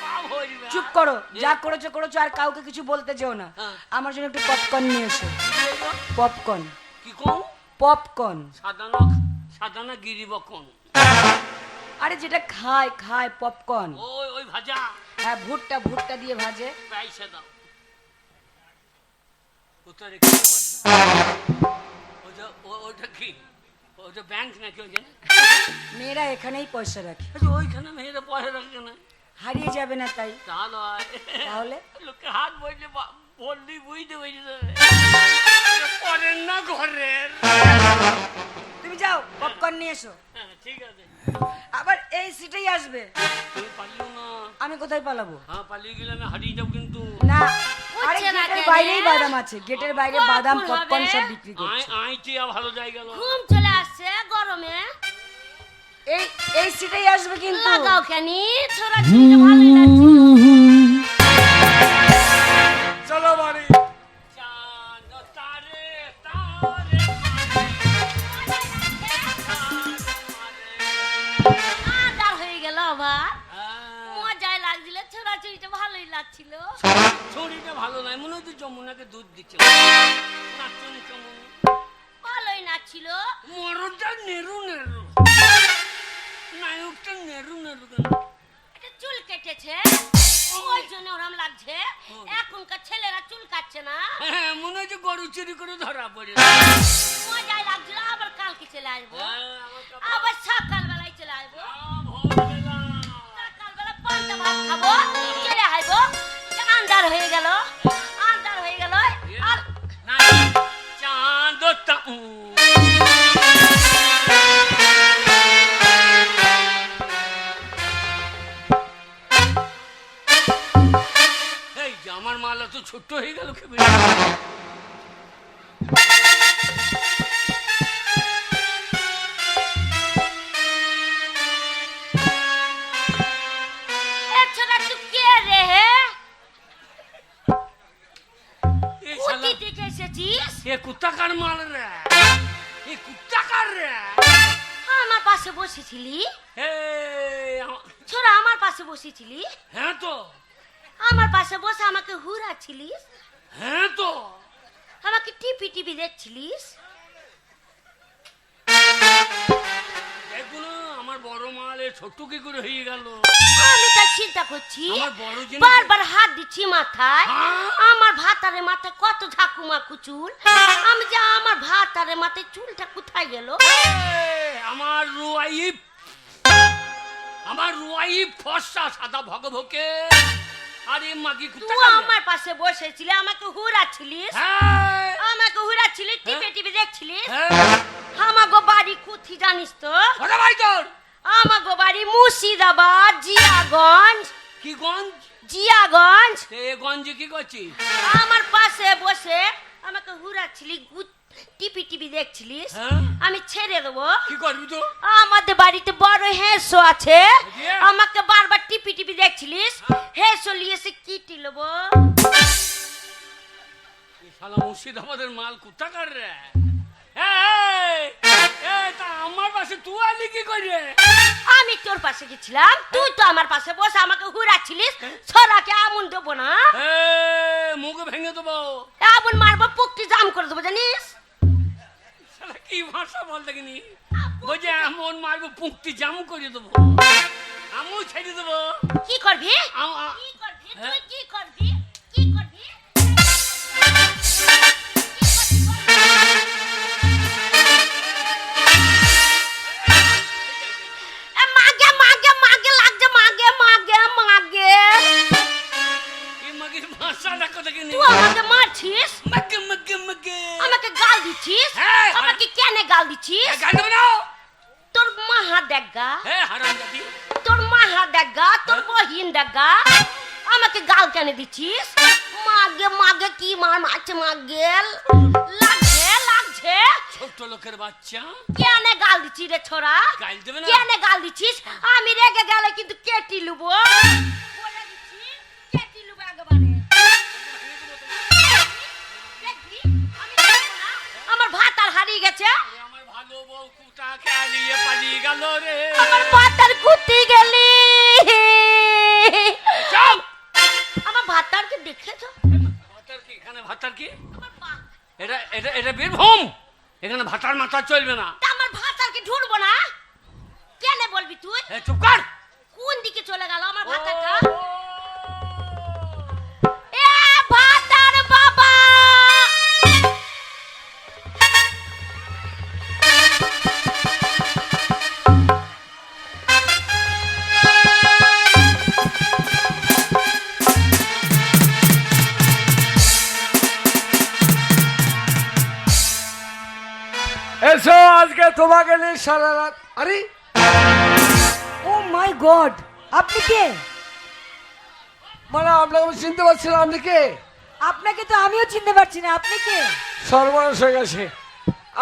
পা ভরবে। চুপ করো, যা করেছো করেছো, আর কাউকে কিছু বলতে যেও না। হ্যাঁ। আমার জন্য একটু পপকর্ন নিয়ে এসো। পপকর্ন, কি কম? পপকর্ন। সাদানা গিরি বকন। আরে যেটা খায় খায়, পপকর্ন। ওই ওই ভাজা হ্যাঁ, ভুট্টা ভুট্টা দিয়ে ভাজে। পয়সা দাও। কোথায় রেখে? ওটা কি? ওটা ব্যাংক নাকি ওইখানে? মেয়েরা এখানেই পয়সা রাখে, আচ্ছা, ওইখানে মেয়েরা পয়সা রাখে না? হারিয়ে যাবে না তাই। তা নয়। তাহলে লোকে হাত বললে বললি বুঝতে পেরে যাবে। পরের না ঘরের। তুমি যাও পপকর্ন নিয়ে এসো। হ্যাঁ, ঠিক আছে। আবার এই সিটেই আসবে। তুমি পালিও না। আমি কোথায় পালাবো? হ্যাঁ, পালিয়ে গেলে আমি হারিয়ে যাবো কিন্তু। না, আরে হচ্ছে না গেটের কেন? বাইরেই বাদাম আছে, গেটের বাইরে বাদাম কখন পপকর্ন হবে? সব বিক্রি করছে। আইটিয়া ভালো জায়গা গেল। ঘুম চলে আসছে গরমে। এই এই সিটেই আসবে কিন্তু। লাগাও কেনি, ছড়াছড়িতে ভালোই লাগছে। চলো বাড়ি। চাঁদ তারে তারে আদার হয়ে গেল আবার, হ্যাঁ। মজাই লাগছিল, ছোড়াছুড়িটা ভালোই লাগছিল। শরীরটা ভালো নয়, মনে হচ্ছে যমুনাকে দুধ দিচ্ছে। নাচনি চমনি ভালোই নাচছিল। মরদটা নেরু নেরু, নায়কটা নেরু নেরু কেন? এটা চুল কেটেছে, ওই জন্য ওরম লাগছে। এখনকার ছেলেরা চুল কাটছে না। হ্যাঁ, মনে হচ্ছে গরু চুরি করে ধরা পড়ে। মজাই লাগছিল। আবার কালকে চলে আসবো, আবার সকালবেলায় চলে আসবো। সকালবেলা পান্তা ভাত খাবো, চলে আসবো। আন্ধার হয়ে গেল, আন্ধার হয়ে গেল। আর চাঁদ এই যে আমার মালা তো ছোট্ট হয়ে গেল। এ ছোড়া তুই কে রে? এই কুত্তি শালা থেকে এসেছিস? এ কুত্তাকার মাল রে, এ কুত্তাকার রে। আমার পাশে বসেছিলি? ছোড়া আমার পাশে বসেছিলি? হ্যাঁ তো, আমার পাশে বসে আমাকে হুরাচ্ছিলিস? হ্যাঁ তো। আমাকে টিপি টিপি দেখছিলিস? এগুলো আমার বড় মালে ছোট্ট কি করে হয়ে গেল? আমি তার চিন্তা করছি, আমার বড় জিনিস বারবার হাত দিচ্ছি মাথায়। হ্যাঁ? আমার ভাতারে মাথায় কত ঝাঁকুমাকু চুল। আমি যে আমার ভাতারে মাথায় চুলটা কোথায় গেল? আমার রুয়াই ফর্সা সাদা ভগভকে। আরে মাগি তুই কুত্তাকার রে। আমার পাশে বসেছিলি, আমাকে হুরাচ্ছিলিস, হ্যাঁ, আমাকে হুরাচ্ছিলিস, টিপে টিপে দেখছিলিস। হ্যাঁ। আমাগো বাড়ি কোথি জানিস তো? ওরে ভাই তোর আমাগো বাড়ি মুর্শিদাবাদ, জিয়াগঞ্জ। কি গঞ্জ? জিয়াগঞ্জ। এ গঞ্জে কি করছিস? আমার পাশে বসে আমাকে হুরাচ্ছিলি, টিপি টিপি দেখছিলিস। হ্যাঁ? আমি ছেড়ে দেবো? কি করবি তো? আমাদের বাড়িতে বড় হেঁসো আছে, দিয়ে? আমাকে বারবার টিপি টিপি দেখছিলিস। হেঁসো নিয়ে এসে কিটি নেবো। এই শালা মুর্শিদাবাদের মাল কুত্তাকার রে। এই, তা আমার পাশে তুই আলি কি করে? আমি তোর পাশে গেছিলাম, তুই তো আমার পাশে বসে আমাকে হুরাচ্ছিলিস। ছড়াকে আমন দেবো না, মুখ ভেঙে দেবো। আমন মারবো, পুকটি জাম করে দেবো জানিস। শালা কি ভাষা বল দেখিনি? বুঝে এমন মারবো পুঁকটি জাম করে দেবো, আমু ছেড়ে দেবো। কি করবি? আম- কি করবি? হ্যাঁ? তুই কি করবি? কি করবি? মাগে মাগে মাগে লাগছে, মাগে মাগে মাগে। এই মাগির ভাষাটা কথা কিনি? তুই আমাকে মারছিস, মাগে মাগে মাগে। আমাকে গাল দিচ্ছিস। হ্যাঁ, আমাকে কেন গাল দিচ্ছিস? গান দেবে না? তোর মাহা দেখা, হ্যাঁ হারামজাদি। তোর মাহা দেখা, তোর বহিন দেখা, আমাকে গাল কেন দিচ্ছিস? মাগে মাগে কি মার মারছে, মাগে লাগছে লাগছে। ছোট্ট লোকের বাচ্চা কেন গাল দিচ্ছিস রে ছোড়া? গাল দেবে না? কেন গাল দিচ্ছিস? আমি রেগে গেলে কিন্তু কেটি লুবো, বলে দিচ্ছি, কেটি লুবো একেবারে। দেখবি, আমি দেখবো না। আমার ভাত আর হারিয়ে গেছে, আমার ভালো বউ কুটা খেলিয়ে পালিয়ে গেল রে। আমার ভাত আর কুতি গেলি। চুপ! আমার ভাতারকে দেখেছো? ভাতার কি এখানে? ভাতার কি? আমার পা- এটা বীরভূম, এখানে ভাতার মাথা চলবে না। তা আমার ভাতারকে ঢুঁড়বো না? কেন বলবি তুই? এ চুপ কর। কোন দিকে চলে গেল আমার ভাতারটা? এ ভাতার বাবা! এসো, আজকে তোমাকে নিয়ে সারা রাত। আরে ও মাই গড, আপনি কে? মানে আপনাকে আমি চিনতে পারছি না, আপনি কে? আপনাকে তো আমিও চিনতে পারছি না, আপনি কে? সর্বনাশ হয়ে গেছে।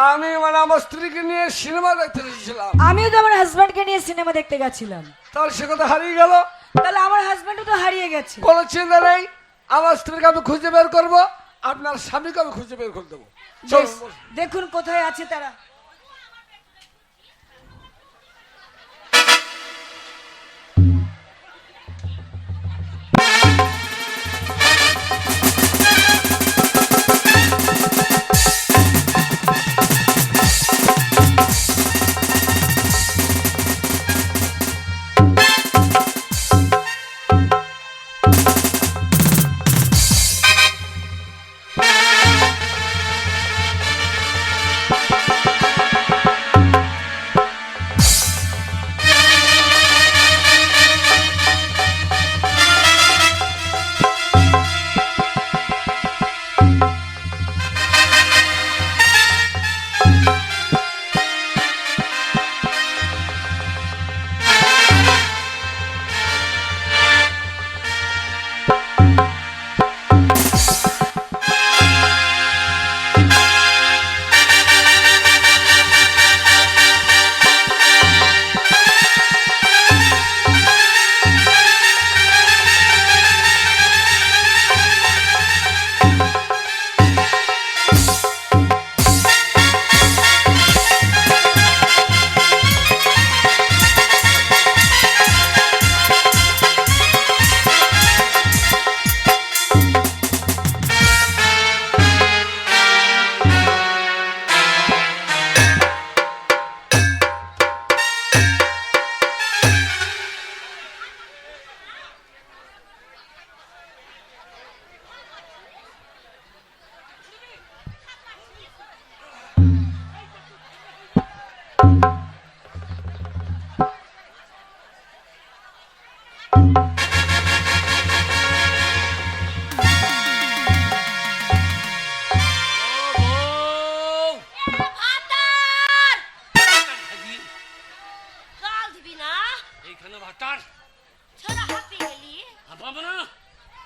আমি মানে আমার স্ত্রীকে নিয়ে সিনেমা দেখতে এসেছিলাম, আমিও তো আমার হাজবেন্ডকে নিয়ে সিনেমা দেখতে গেছিলাম। তার সে কথা হারিয়ে গেল। তাহলে আমার হাজবেন্ডও তো হারিয়ে গেছে। কোনো চিন্তা নেই, আমার স্ত্রীকে আমি খুঁজে বের করবো, আপনার স্বামীকে আমি খুঁজে বের করে দেবো। বেশ, দেখুন কোথায় আছে তারা।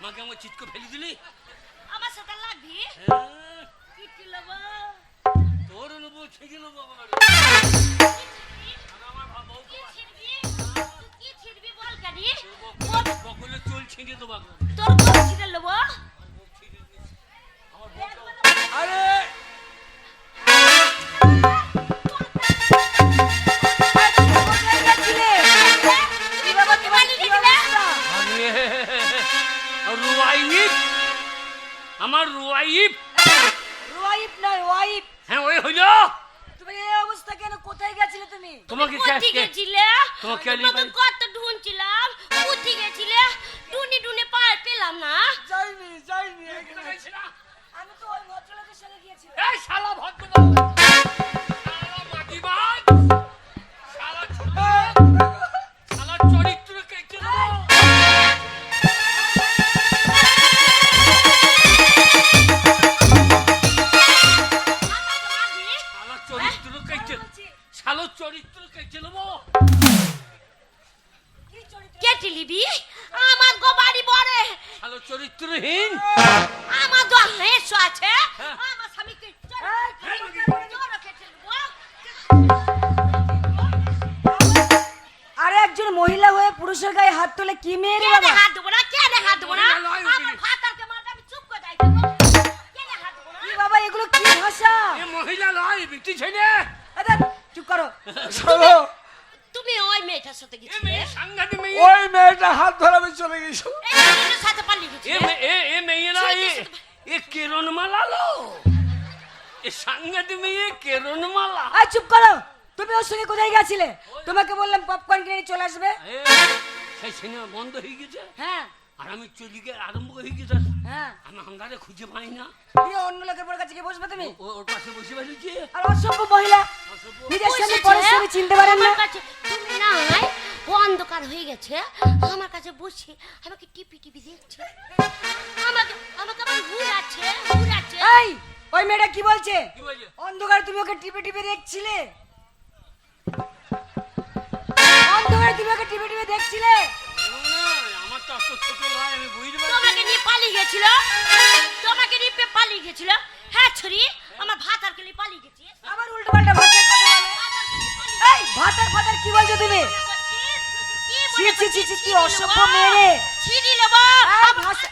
মাকে আমার চিৎকে ফেলে দিলি আমার সাথে লাগবি হ্যাঁ, কি কি লবো তোর নেবো ছেড়ে নেবো আমার কি ছিড়বি তুই কি ছিড়বি বল কানি বকলে চুল ছিঁড়ে দেবো এখন। তোর কোন ছিড়ে লবো আরে কোথায় গেছিলে? কি বাবা, তোমার কি অবস্থা? আরে রুয়াইব আমার রুয়াইব ওয়াইফ নয়, ওয়াইফ। হ্যাঁ ওই হইলো তুমি এই অবস্থা কেন? কোথায় গেছিলে তুমি? তোমাকে কোথি গেছিলে তোমাকে তোমাকে কত ঢুনছিলাম কোথি গেছিলে ডুনি ডুনি পার পেলাম না যাইনি যাইনি আমি তো ওই ভদ্রলোকের সঙ্গে গিয়েছিলাম। এই শালা ভদ্রলোক শালা মাটিবাজ শালা ছোট শালা চরিত্র কেটে দেবো শালা চরিত্র কেটে শালা চরিত্র কেটে নেবো কেটে লিবি আমার গো বাড়ি বড় শালা চরিত্রহীন আমার তো হেসো আছে হ্যাঁ। আমার স্বামীকে আরে একজন মহিলা হয়ে পুরুষের গায়ে হাত তোলে কি মেয়ে রে বাবা? হাত দেবো না কেন হাত দেবো না ওই নয়, আমার ওই- ভাতারকে মারতে আমি চুপ করে যাই কেন হাত দেবো না কি বাবা, এগুলো কি ভাষা? এ মহিলা নয় বিটি ছেলে আরে চুপ করো। শোনো তুমি ওই মেয়েটার সাথে এ গেছিলে মেয়ে সাংঘাতিক মেয়ে ওই মেয়েটা হাত ধরাবে চলে গেছো। এই মেয়েটার সাথে পালিয়ে এ গেছিলে মে- এ মেয়ে না এ কেরণ মালালো এ সাংঘাতিক মেয়ে কেরণ মালা আয় চুপ করো। তুমি ওর সঙ্গে কোথায় গেছিলে? তোমাকে বললাম পপকর্ন কিনে চলে আসবে। এ, সেই সিনেমা বন্ধ হয়ে গেছে হ্যাঁ আর আমি চলে গিয়ে আরম্ভ হয়ে গেছে হ্যাঁ। আমি হাঙ্গারে খুঁজে পাই না দিয়ে অন্য লোকের বড় কাছে গিয়ে বসবে তুমি? ওর পাশে বসে ফেলেছি আর অসভ্য মহিলা, নিজের স্বামী পরের স্বামী চিনতে পারেন না। আমার কাছে তুমি নাই ও অন্ধকার হয়ে গেছে আমার কাছে বসে আমাকে টিপি টিপি দেখছে আমাকে আমাকে আবার ঘুরাচ্ছে এই ওই মেয়েটা কি বলছে? কি বলছে অন্ধকারে তুমি ওকে টিপে টিপে দেখছিলে? অন্ধকারে তুমি ওকে টিপে টিপে দেখছিলে? আমার তো অত ছোট নয় আমি বুঝতে পারি তোমাকে নিয়ে পালিয়ে গেছিল তোমাকে নিয়ে পালিয়ে গেছিল হ্যাঁ ছড়ি আমার ভাত আর কেলি পালিয়ে গেছি আবার উল্টো পাল্টা ভাষায় কথা বলে। এই ভাতার ফাতার কি বলছো তুমি? ছি, ছি, ছি, ছি, কি অসভ্য মেয়ে রে। ছিড়ি নেব এই ভাষা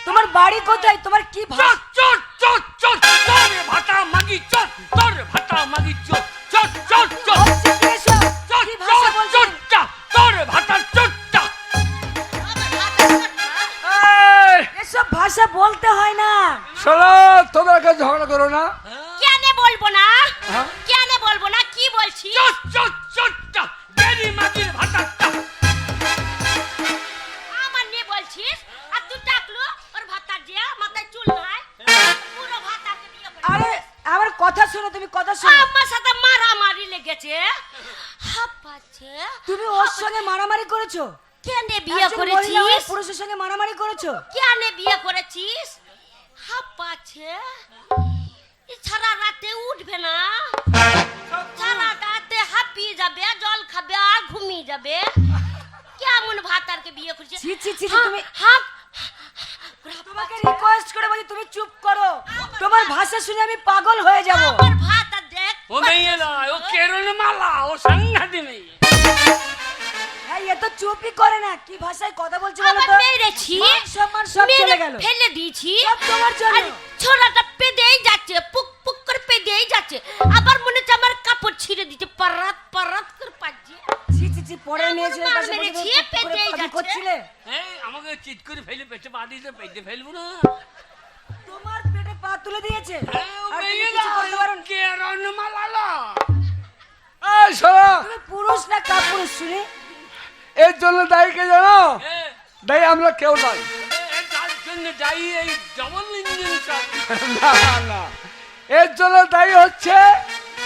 তোমার বাড়ি কোথায়? তোমার কি ভাষা? চট চট চট চট তোর ভাতা মাগি চট তোর ভাতা মাগি চট চট চট চট বলছে কি এসব? চট কি ভাষা চট বলছো? চটটা তোর ভাতা চটটা এই, এসব ভাষা বলতে হয় না। শোনো তোমরা কেউ ঝগড়া করো না। কেন বলবো না হ্যাঁ? কেন বলবো না কি বলছি চট চট চটটা গেরি মাগির ভাতাটা আমার নিয়ে বলছিস আর তুই ডাকলো ওর ভাতার যে মাথায় চুল নাই পুরো ভাতাকে বিয়ে করে আরে আমার কথা শোনো, তুমি কথা শোনো। আমার সাথে মারামারি লেগেছে হাঁপাচ্ছে তুমি ওর সঙ্গে মারামারি করেছো? কেন বিয়ে একজন মহিলা হয়ে করেছিস পুরুষের সঙ্গে মারামারি করেছো? কেন বিয়ে করেছিস হাঁপাচ্ছে সারা রাতে উঠবে না সারা রাতে হাঁপিয়ে যাবে জল খাবে আর ঘুমিয়ে যাবে কেমন ভাতারকে বিয়ে করেছিস ছি, ছি, ছি, তুমি হাঁপ তোমাকে রিকোয়েস্ট করে বলি তুমি চুপ করো। তোমার ভাষা শুনে আমি পাগল হয়ে যাব। আমার ভাতার দেখ ও মেয়ে নয় ও কেরণ মালা ও সাংঘাতিক মেয়ে হ্যাঁ এ তো চুপই করে না। কি ভাষায় কথা বলছে বলো আবার তো? মেরেছি মান সম্মান সব মেরে চলে গেল। ফেলে দিয়েছি সব তোমার জন্য। আর ছোড়াটা পেদেই যাচ্ছে পুক পুক করে পেদেই যাচ্ছে আবার মনে হচ্ছে আমার কাপড় ছিঁড়ে দিচ্ছে পারাত পারাত করে পাচ্ছে ছি, ছি, ছি, পরের মেয়েছেলের মার পাশে বসে মেরেছি, তুমি চুপ করে পেটেই পাগল যাচ্ছে। করছিলে? এই আমাকে চিৎ করে ফেলে পেটে পা দিতে পেটে ফেলবো না তোমার পেটে পা তুলে দিয়েছে আর তুমি মেয়ে কিছু করতে পারো নয় না। কেরণ মালা এই শোনো, তুমি পুরুষ না কাপুরুষ শুনি? এর জন্য দায়ী কে জানো? দায়ী আমরা কেউ নয়। তার জন্য যাই এই ডবল ইঞ্জিন না না, এর জন্য দায়ী হচ্ছে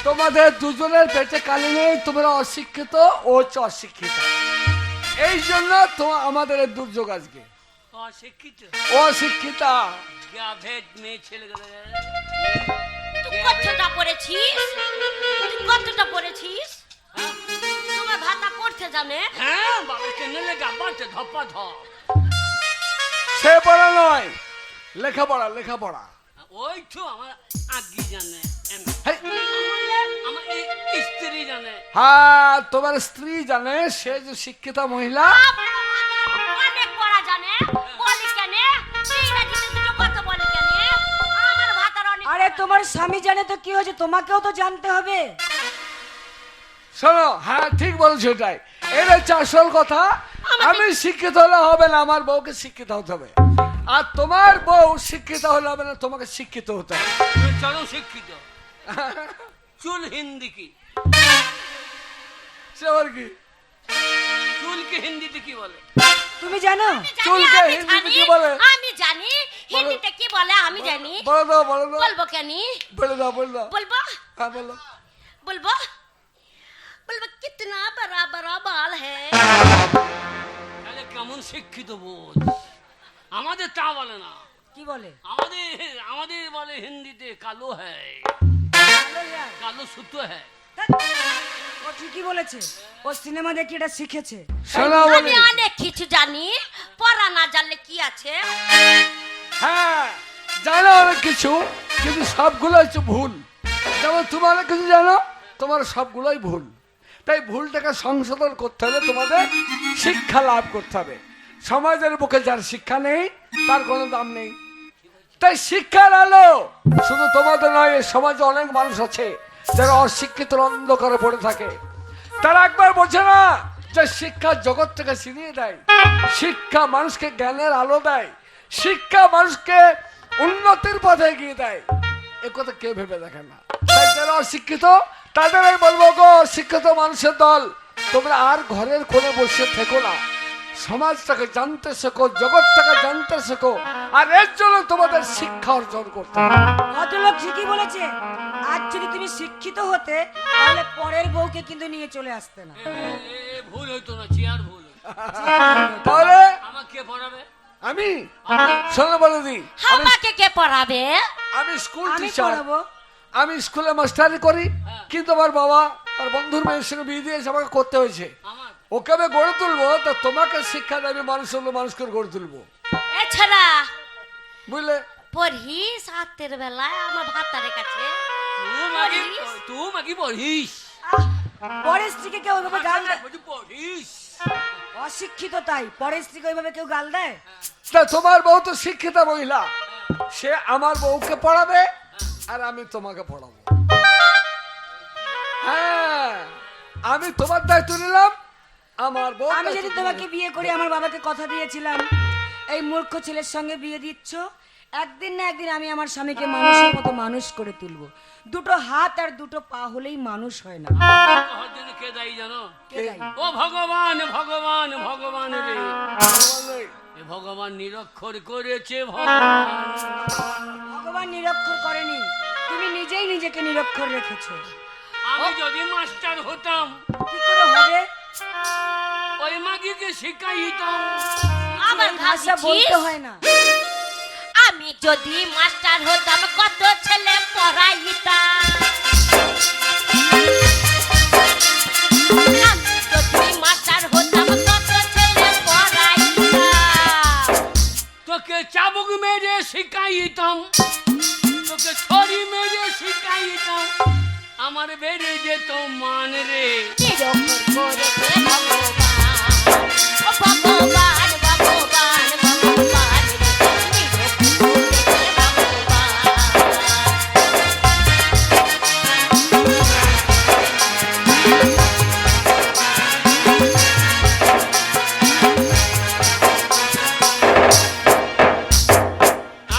তোমাদের দুজনের পেটে কালি নেই, তোমরা অশিক্ষিত ও হচ্ছে অশিক্ষিত। এই জন্য তোমার আমাদের এই দুর্যোগ আজকে। অশিক্ষিত অশিক্ষিতা ভেদ মেয়ে ছেলে তুই কতটা পড়েছিস তুই কতটা পড়েছিস হ্যাঁ বাবা কেনেলে গাবাতে ধপা ধপ সে পড়া নয়, লেখাপড়া লেখাপড়া। ওই তো আমার আগে জানে হেই, আমার স্ত্রী জানে। হ্যাঁ তোমার স্ত্রী জানে, সে যে শিক্ষিতা মহিলা। অনেক পড়া জানে, বলি কেন ইংরেজিতে দুটো কথা বলি কেন আমার ভাতার অনেক। আরে তোমার স্বামী জানে তো কি হয়েছে, তোমাকেও তো জানতে হবে। শোনো, হ্যাঁ ঠিক বলছো, এটাই এটা হচ্ছে আসল কথা। আমি শিক্ষিত হলে হবে না, আমার বউকে শিক্ষিত হতে হবে। আর তোমার বউ শিক্ষিত হলে হবে না, তোমাকে শিক্ষিত হতে হবে। চরম শিক্ষিত। চুল হিন্দি কি? সে আবার কি? চুলকে হিন্দিতে কি বলে? তুমি জানো? চুলকে হিন্দিতে কি বলে? আমি জানি হিন্দিতে কি বলে, আমি জানি। বলে দাও, বলে দাও, বলবো কেন? বলে দাও, বলে দাও। বলবো হ্যাঁ বলো। বলবো বলবো কিতনা বড়া বড়া বাল হ্যায়। তাহলে কেমন শিক্ষিত বোধ? আমাদের তা বলে না, কি বলে? আমাদের বলে হিন্দিতে কালো হ্যায়, কালো সুতো হ্যায়। ধ্যাৎ, ও ঠিকই বলেছে, ও সিনেমা দেখে এটা শিখেছে। শোনো আমি বলে, অনেক কিছু জানি, পড়া না জানলে কি আছে। হ্যাঁ জানো অনেক কিছু, কিন্তু সবগুলো হচ্ছে ভুল। যেমন তোমার অনেক কিছু জানো, তোমার সবগুলোই ভুল। তাই ভুলটাকে সংশোধন করতে হলে তোমাদের শিক্ষা লাভ করতে হবে। সমাজের বুকে যার শিক্ষা নেই তার কোনো দাম নেই। তাই শিক্ষার আলো শুধু তোমাদের নয়, এই সমাজে অনেক মানুষ আছে যারা অশিক্ষিত অন্ধকারে পড়ে থাকে। তারা একবার বোঝে না যে শিক্ষা জগৎ থেকে ছিনিয়ে দেয়, শিক্ষা মানুষকে জ্ঞানের আলো দেয়, শিক্ষা মানুষকে উন্নতির পথে এগিয়ে দেয়। এ কথা কেউ ভেবে দেখে না। তাই যারা অশিক্ষিত তাদের আমি বলবো, গো শিক্ষিত মানুষের দল, তোমরা আর ঘরের কোণে বসে থেকো না, সমাজটাকে জানতে শেখো, জগৎটাকে জানতে শেখো। আর এর জন্য তোমাদের শিক্ষা অর্জন করতে হবে। ভদ্রলোক ঠিকই বলেছে। আজ যদি তুমি শিক্ষিত হতে তাহলে পরের বউকে কিন্তু নিয়ে চলে আসতে না। ভুল হইতো না, চেয়ার ভুল হইতো। তাহলে আমাকে কে পড়াবে? আমি শোনো বলে দিই, আমাকে কে পড়াবে? আমি স্কুল আমি টিচার, পড়াবো। আমি স্কুলে মাস্টারি করি। কিন্তু আমার বাবা তার বন্ধুর মেয়ের সঙ্গে বিয়ে দিয়েছে, আমাকে করতে হয়েছে। আমার ওকে আমি গড়ে তুলবো, তা তোমাকে শিক্ষা দেবে, মানুষ হলো মানুষকে গড়ে তুলবো, এছাড়া বুঝলে? পড়িস রাতের বেলায় আমার ভাতারের কাছে। তুই পড়িস? পরের স্ত্রীকে কেউ ওইভাবে গাল দেয়? পড়িস? অশিক্ষিত তাই পরের স্ত্রীকে ওইভাবে কেউ গাল দেয়? তা তোমার বউ তো শিক্ষিতা মহিলা, সে আমার বউকে পড়াবে আর আমি তোমাকে পড়াবো। হ্যাঁ, আমি তোমার দায়িত্ব নিলাম, আমার বউ। আমি যদি তোমাকে বিয়ে করি, আমার বাবাকে কথা দিয়েছিলাম এই মূর্খ ছেলের সঙ্গে বিয়ে দিচ্ছ, একদিন না একদিন আমি আমার স্বামীকে মানুষের মতো মানুষ করে তুলবো। দুটো হাত আর দুটো পা হলেই মানুষ হয় না। তোর জন্য কে দায়ী জানো? কে দায়ী? ও ভগবান, ভগবান, ভগবান রে, এ ভগবান নিরক্ষর করেছে। ভগবান নিরক্ষর করেনি, তুমি নিজেই নিজেকে নিরক্ষর রেখেছো। আমি যদি মাস্টার হতাম, কি করে হবে? ওই মাগিকে শিখাইতাম। আমার ভাষা ভাষা বলতে হয় না। আমি যদি মাস্টার হতাম কত ছেলে পড়াইতাম। আমি যদি মাস্টার হতাম কত ছেলে পড়াইতাম। তোকে চাবুক মেরে শিখাইতাম, তোকে ছড়ি মেরে শিখাইতাম, আমার বেড়ে যেত মান রে। নিরক্ষর করেছে ভগবান, ও ভগবান, ভগবান, ভগবান রে, নিরক্ষর করেছে ভগবান।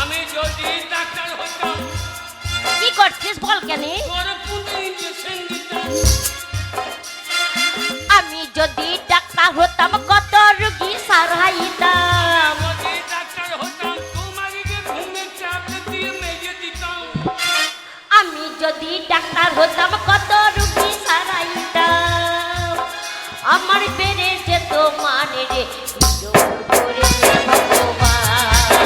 আমি যদি ডাক্তার হতাম, কি করছিস বল কেন? তোর পুঁতে ইঞ্জেকশন দিতাম। আমি যদি ডাক্তার হতাম কত রোগী সারাইতাম। যদি ডাক্তার হতাম, তোমাকে ঘুমে চাপ দিয়ে মেরে দিতাম। আমি যদি ডাক্তার হতাম কত রোগী সারাইতাম। আমার বেড়ে যেত মানে রে, করেছে ভগবান,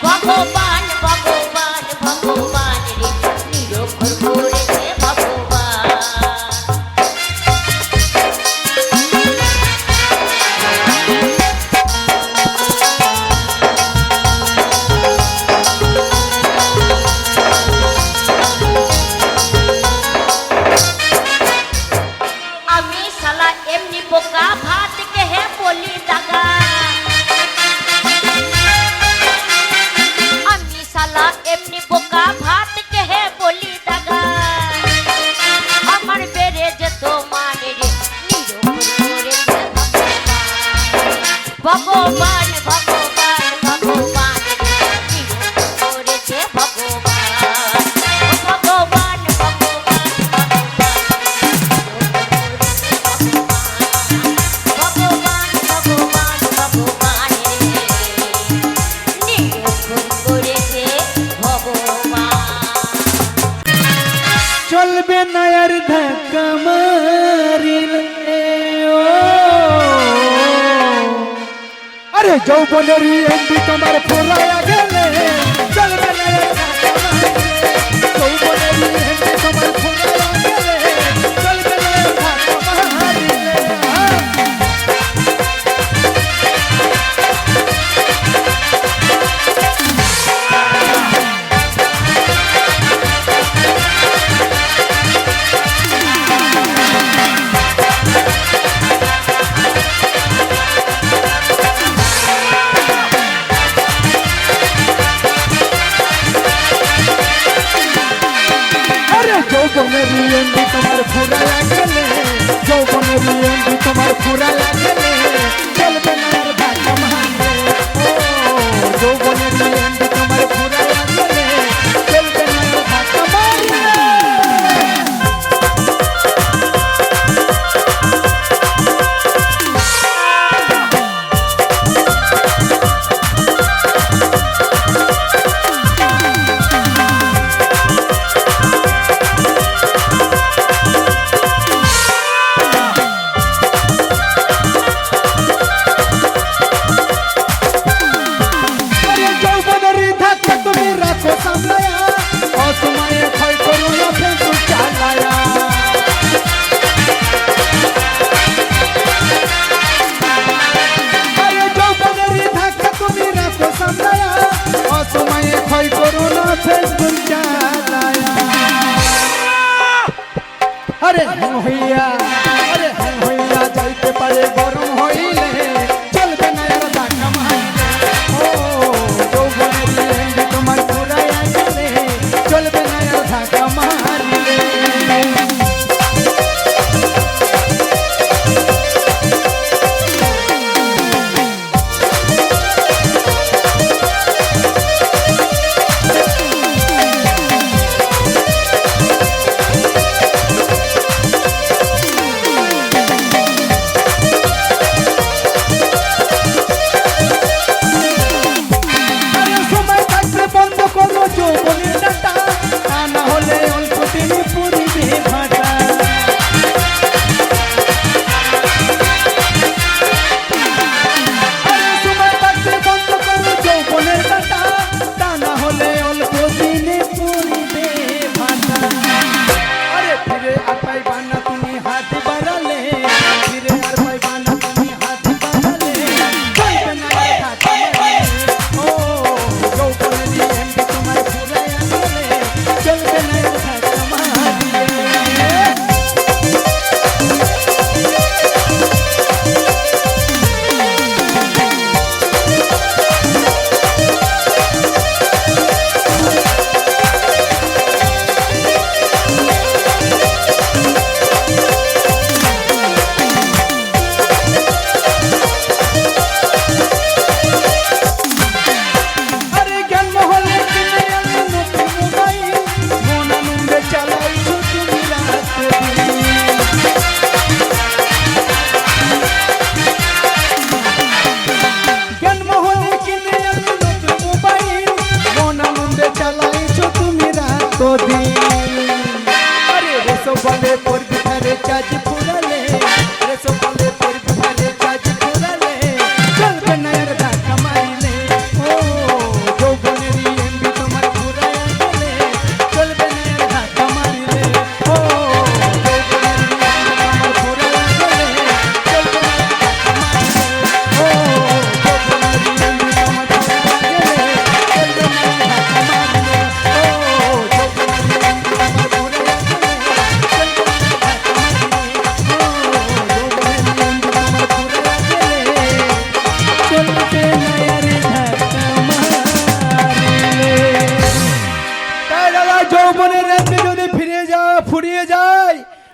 ভগবান, ভগবান, ভগবান রে, নিরক্ষর করেছে ভগবান। ভগবান ভগবান ভগবান নিয়ম করেছে ভগবান ভগবান ভগবান ভগবান ভগবান ভগবান নিয়ম করেছে ভগবান। চলবে না আর ধাক্কা মারিলে ও আরে যৌবনের এমবি তোমার ফুরায়া গেলে চলবে না আর ধাক্কা মারিলে যৌবনের এমবি তোমার ফুরায়া গেলে চলবে না আর ধাক্কা মারিলে যৌবনের এমবি তোমার ফুরায়া গেলে যৌবনের এমবি তোমার ফুরায়া গেলে চলবে না আর ধাক্কা মারলে ও যৌবনের এমবি তোমার ফুরায়া গেলে চলবে না আর ধাক্কা মারলে अरे हइया जाइते पारे गरम हइले चलबे ना यार ধাক্কা মারলে ও যৌবনের এমবি তোমার ফুরায়া গেলে চলবে না यार ধাক্কা মারলে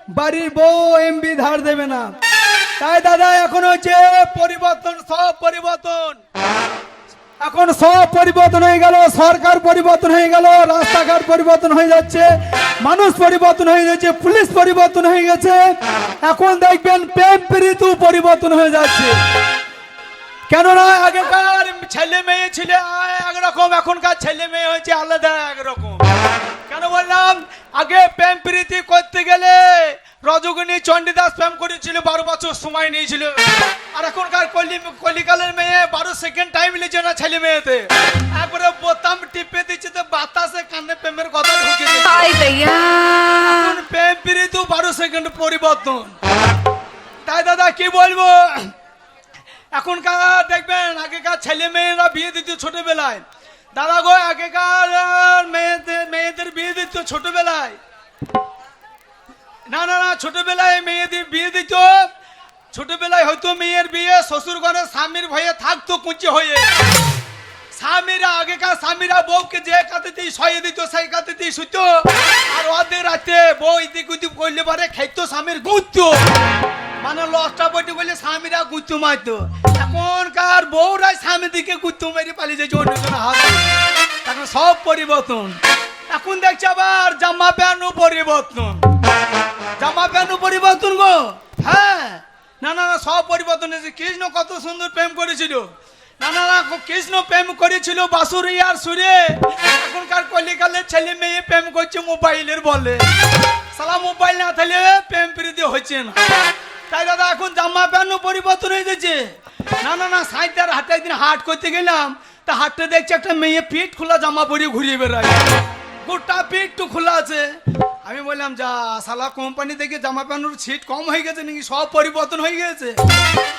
বাড়ির বউ এমবি ধার দেবে না তাই দাদা এখন হচ্ছে পরিবর্তন, সব পরিবর্তন। এখন সব পরিবর্তন হয়ে গেল, সরকার পরিবর্তন হয়ে গেল, রাস্তাঘাট পরিবর্তন হয়ে যাচ্ছে, মানুষ পরিবর্তন হয়ে যাচ্ছে, পুলিশ পরিবর্তন হয়ে গেছে। এখন দেখবেন প্রেম প্রীতি পরিবর্তন হয়ে যাচ্ছে। কেননা আগেকার ছেলে মেয়ে ছিল একরকম, এখনকার ছেলে মেয়ে হয়েছে আলাদা একরকম। কেন বললাম? আগে প্রেম প্রীতি করতে গেলে রজগুনি চণ্ডীদাস প্রেম করেছিল, 12 বছর সময় নিয়েছিল। আর এখনকার কলিকালের মেয়ে 12 সেকেন্ড টাইম নিয়েছে না ছেলে মেয়েতে, একবারে বোতাম টিপে দিচ্ছে তো বাতাসে কানে প্রেমের কথা ঢুকে দিচ্ছে। এখন প্রেম প্রীতি 12 সেকেন্ড পরিবর্তন। তাই দাদা কি বলবো, এখনকার দেখবেন আগেকার ছেলে মেয়েরা বিয়ে দিত ছোটবেলায়। দাদা গো আগেকার মেয়েদের বিয়ে দিত ছোটবেলায়, না না না ছোটবেলায় মেয়েদের বিয়ে দিত। ছোটবেলায় হয়তো মেয়ের বিয়ে শ্বশুর ঘরে স্বামীর ভয়ে থাকতো কুঁচে হয়ে। স্বামীরা আগেকার স্বামীরা বউকে যে কাঁথেতেই শয়ে দিত সেই কাঁথেতেই শুতো। আর অর্ধেক রাতে বউ ইদিক উদিক করলে পারে খাইতো স্বামীর গুঁতো, মানে লসটা বইতে বলে স্বামীরা গুঁতো মারতো। এখনকার বউরাই স্বামী দিকে গুঁতো মেরে পালিয়ে যাচ্ছে অন্যজনের হাতে। এখন সব পরিবর্তন। এখন দেখছি আবার জামা প্যান্টও পরিবর্তন, জামা প্যান্টও পরিবর্তন গো। হ্যাঁ, না না না সব পরিবর্তন হয়েছে। কৃষ্ণ কত সুন্দর প্রেম করেছিল, না না না কৃষ্ণ প্রেম করেছিল বাঁশুরি আর সুরে। এখনকার কলিকালের ছেলে মেয়ে প্রেম করছে মোবাইলের বলে। সালা মোবাইল না থাকলে প্রেম প্রীতি হচ্ছে না। তাই দাদা এখন জামা প্যান্টও পরিবর্তন হয়ে গেছে। না না না সাইডটার হাটে একদিন হাট করতে গেলাম, তা হাটে দেখছি একটা মেয়ে পিঠ খোলা জামা পরিয়ে ঘুরিয়ে বেড়ায়, গোটা পিঠ তো খোলা আছে। আমি বললাম যা সালা কোম্পানি থেকে জামা প্যান্টের ছিট কম হয়ে গেছে নাকি, সব পরিবর্তন হয়ে গেছে।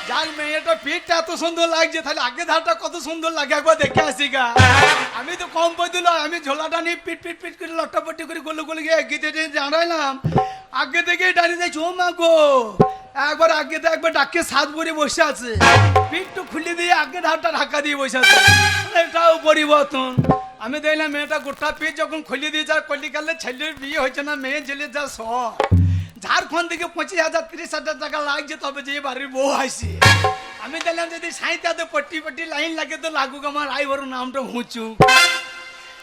যাক মেয়েটা পিঠটা এত সুন্দর লাগছে, তাহলে আগে ধারটা কত সুন্দর লাগে একবার দেখে আসি গা। আমি তো কম পড়ছিল, আমি ঝোলাটা নিয়ে পিট পিট পিট করে লট্টাপট্টি করে গলে গলে গিয়ে গিতে দাঁড়াইলাম। আগে থেকে দাঁড়িয়ে যাচ্ছি, ও মা গো একবার আগে তো একবার ডাকে সাত ভরে বসে আছে, পিঠটা খুলে দিয়ে আগে ধারটা ঢাকা দিয়ে বসে আছে। এটাও পরিবর্তন। আমি দেখলাম মেয়েটা গোটা পিঠ যখন খুলে দিয়ে যা কলিকালের ছেলের বিয়ে হয়েছে না, মেয়ে ছেলে যা সব ঝাড়খণ্ড থেকে 25,000 30,000 টাকা লাগছে তবে যে বাড়ির বউ আসে। আমি দেখলাম যদি সাঁইতাতে পট্টি পট্টি লাইন লাগে তো লাগুক আমার আই বড় নামটা হুঁচু।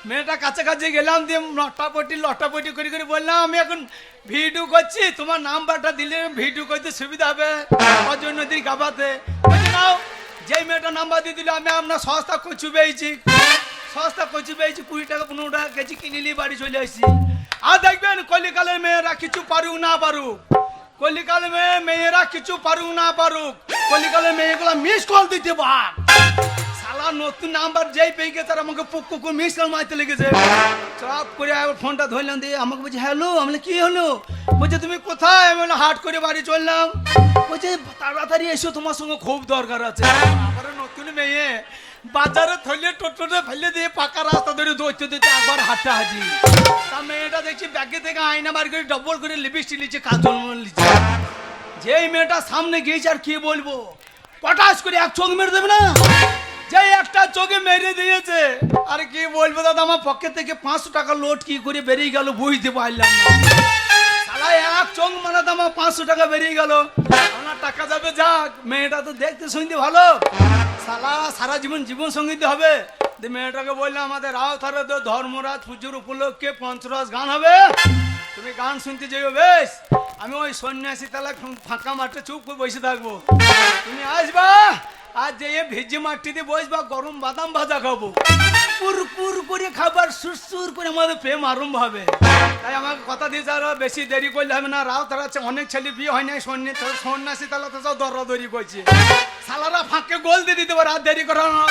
মেয়েটা কাছাকাছি গেলাম, দিয়ে লটাপটি করে করে বললাম আমি এখন ভিডিও করছি, তোমার নাম্বারটা দিলে ভিডিও করতে সুবিধা হবে অজয় নদীর গাবাতে। নাও যেই মেয়েটা নাম্বার দিয়ে দিল, আমি আপনার সস্তা কচু পেয়েছি, সস্তা কচু পেয়েছি 20 টাকা 15 টাকা কেজি কিনে নিয়ে বাড়ি চলে আসছি। আর দেখবেন কলিকালের মেয়েরা কিছু পারুক না পারুক, কলিকালের মেয়েরা কিছু পারুক না পারুক, কলিকালের মেয়েগুলো মিস কল দিতে পার। শালা নতুন নাম্বার যেই পেয়ে গেছে তার আমাকে পুকু মিস কল মারতে লেগেছে। চপ করে ফোনটা ধরলাম, দিয়ে আমাকে বলছে হ্যালো। আমি কি হলো? বলছে তুমি কোথায়? আমি বললাম হাট করে বাড়ি চললাম। বলছে তাড়াতাড়ি এসো, তোমার সঙ্গে খুব দরকার আছে। আবার নতুন মেয়ে বাজারে থইলে টোটোতে ফেলে দিয়ে পাকা রাস্তা ধরে দৌড়তে দিতে একবার হাটটা হাজি। তা মেয়েটা দেখছি ব্যাগে থেকে আয়না বার করে ডবল করে লিপস্টিক লিখছে, কাজল লিখছে। যেই মেয়েটা সামনে গিয়েছে আর কি বলবো, পটাশ করে এক চোখ মেরে দেবে না, যে একটা চোখে মেরে দিয়েছে। আর কি বলবো দাদা, আমার পকেট থেকে 500 টাকা লোড কি করে বেরিয়ে গেল বুঝতে পারলাম না। শালা এক চোখ মারাতে আমার 500 টাকা বেরিয়ে গেল। আমার টাকা যাবে যাক, মেয়েটা তো দেখতে শুনতে ভালো, শালা সারা জীবন সঙ্গীত হবে। মেয়েটাকে বললাম আমাদের রাউথারে তো ধর্মরাজ পুজোর উপলক্ষে পঞ্চরস গান হবে, তুমি গান শুনতে যাইও। বেশ, আমি ওই সন্ন্যাসী তালা ফাঁকা মাঠে চুপ করে বসে থাকবো, তুমি আসবা। আর যে ভেজে মাটিতে বসবা, গরম বাদাম ভাজা খাবো, পুর করে খাবার সুর করে আমাদের প্রেম আরম্ভ হবে। তাই আমাকে কথা দিয়েছে আরো বেশি দেরি করলে হবে না। রাউতার আছে অনেক ছেলে বিয়ে হয় নাই, সন্ন্যাসী তালা তো সব দরাদরি করছে। সালারা ফাঁকে গোল দিয়ে দিতে পারে, আর দেরি করা না।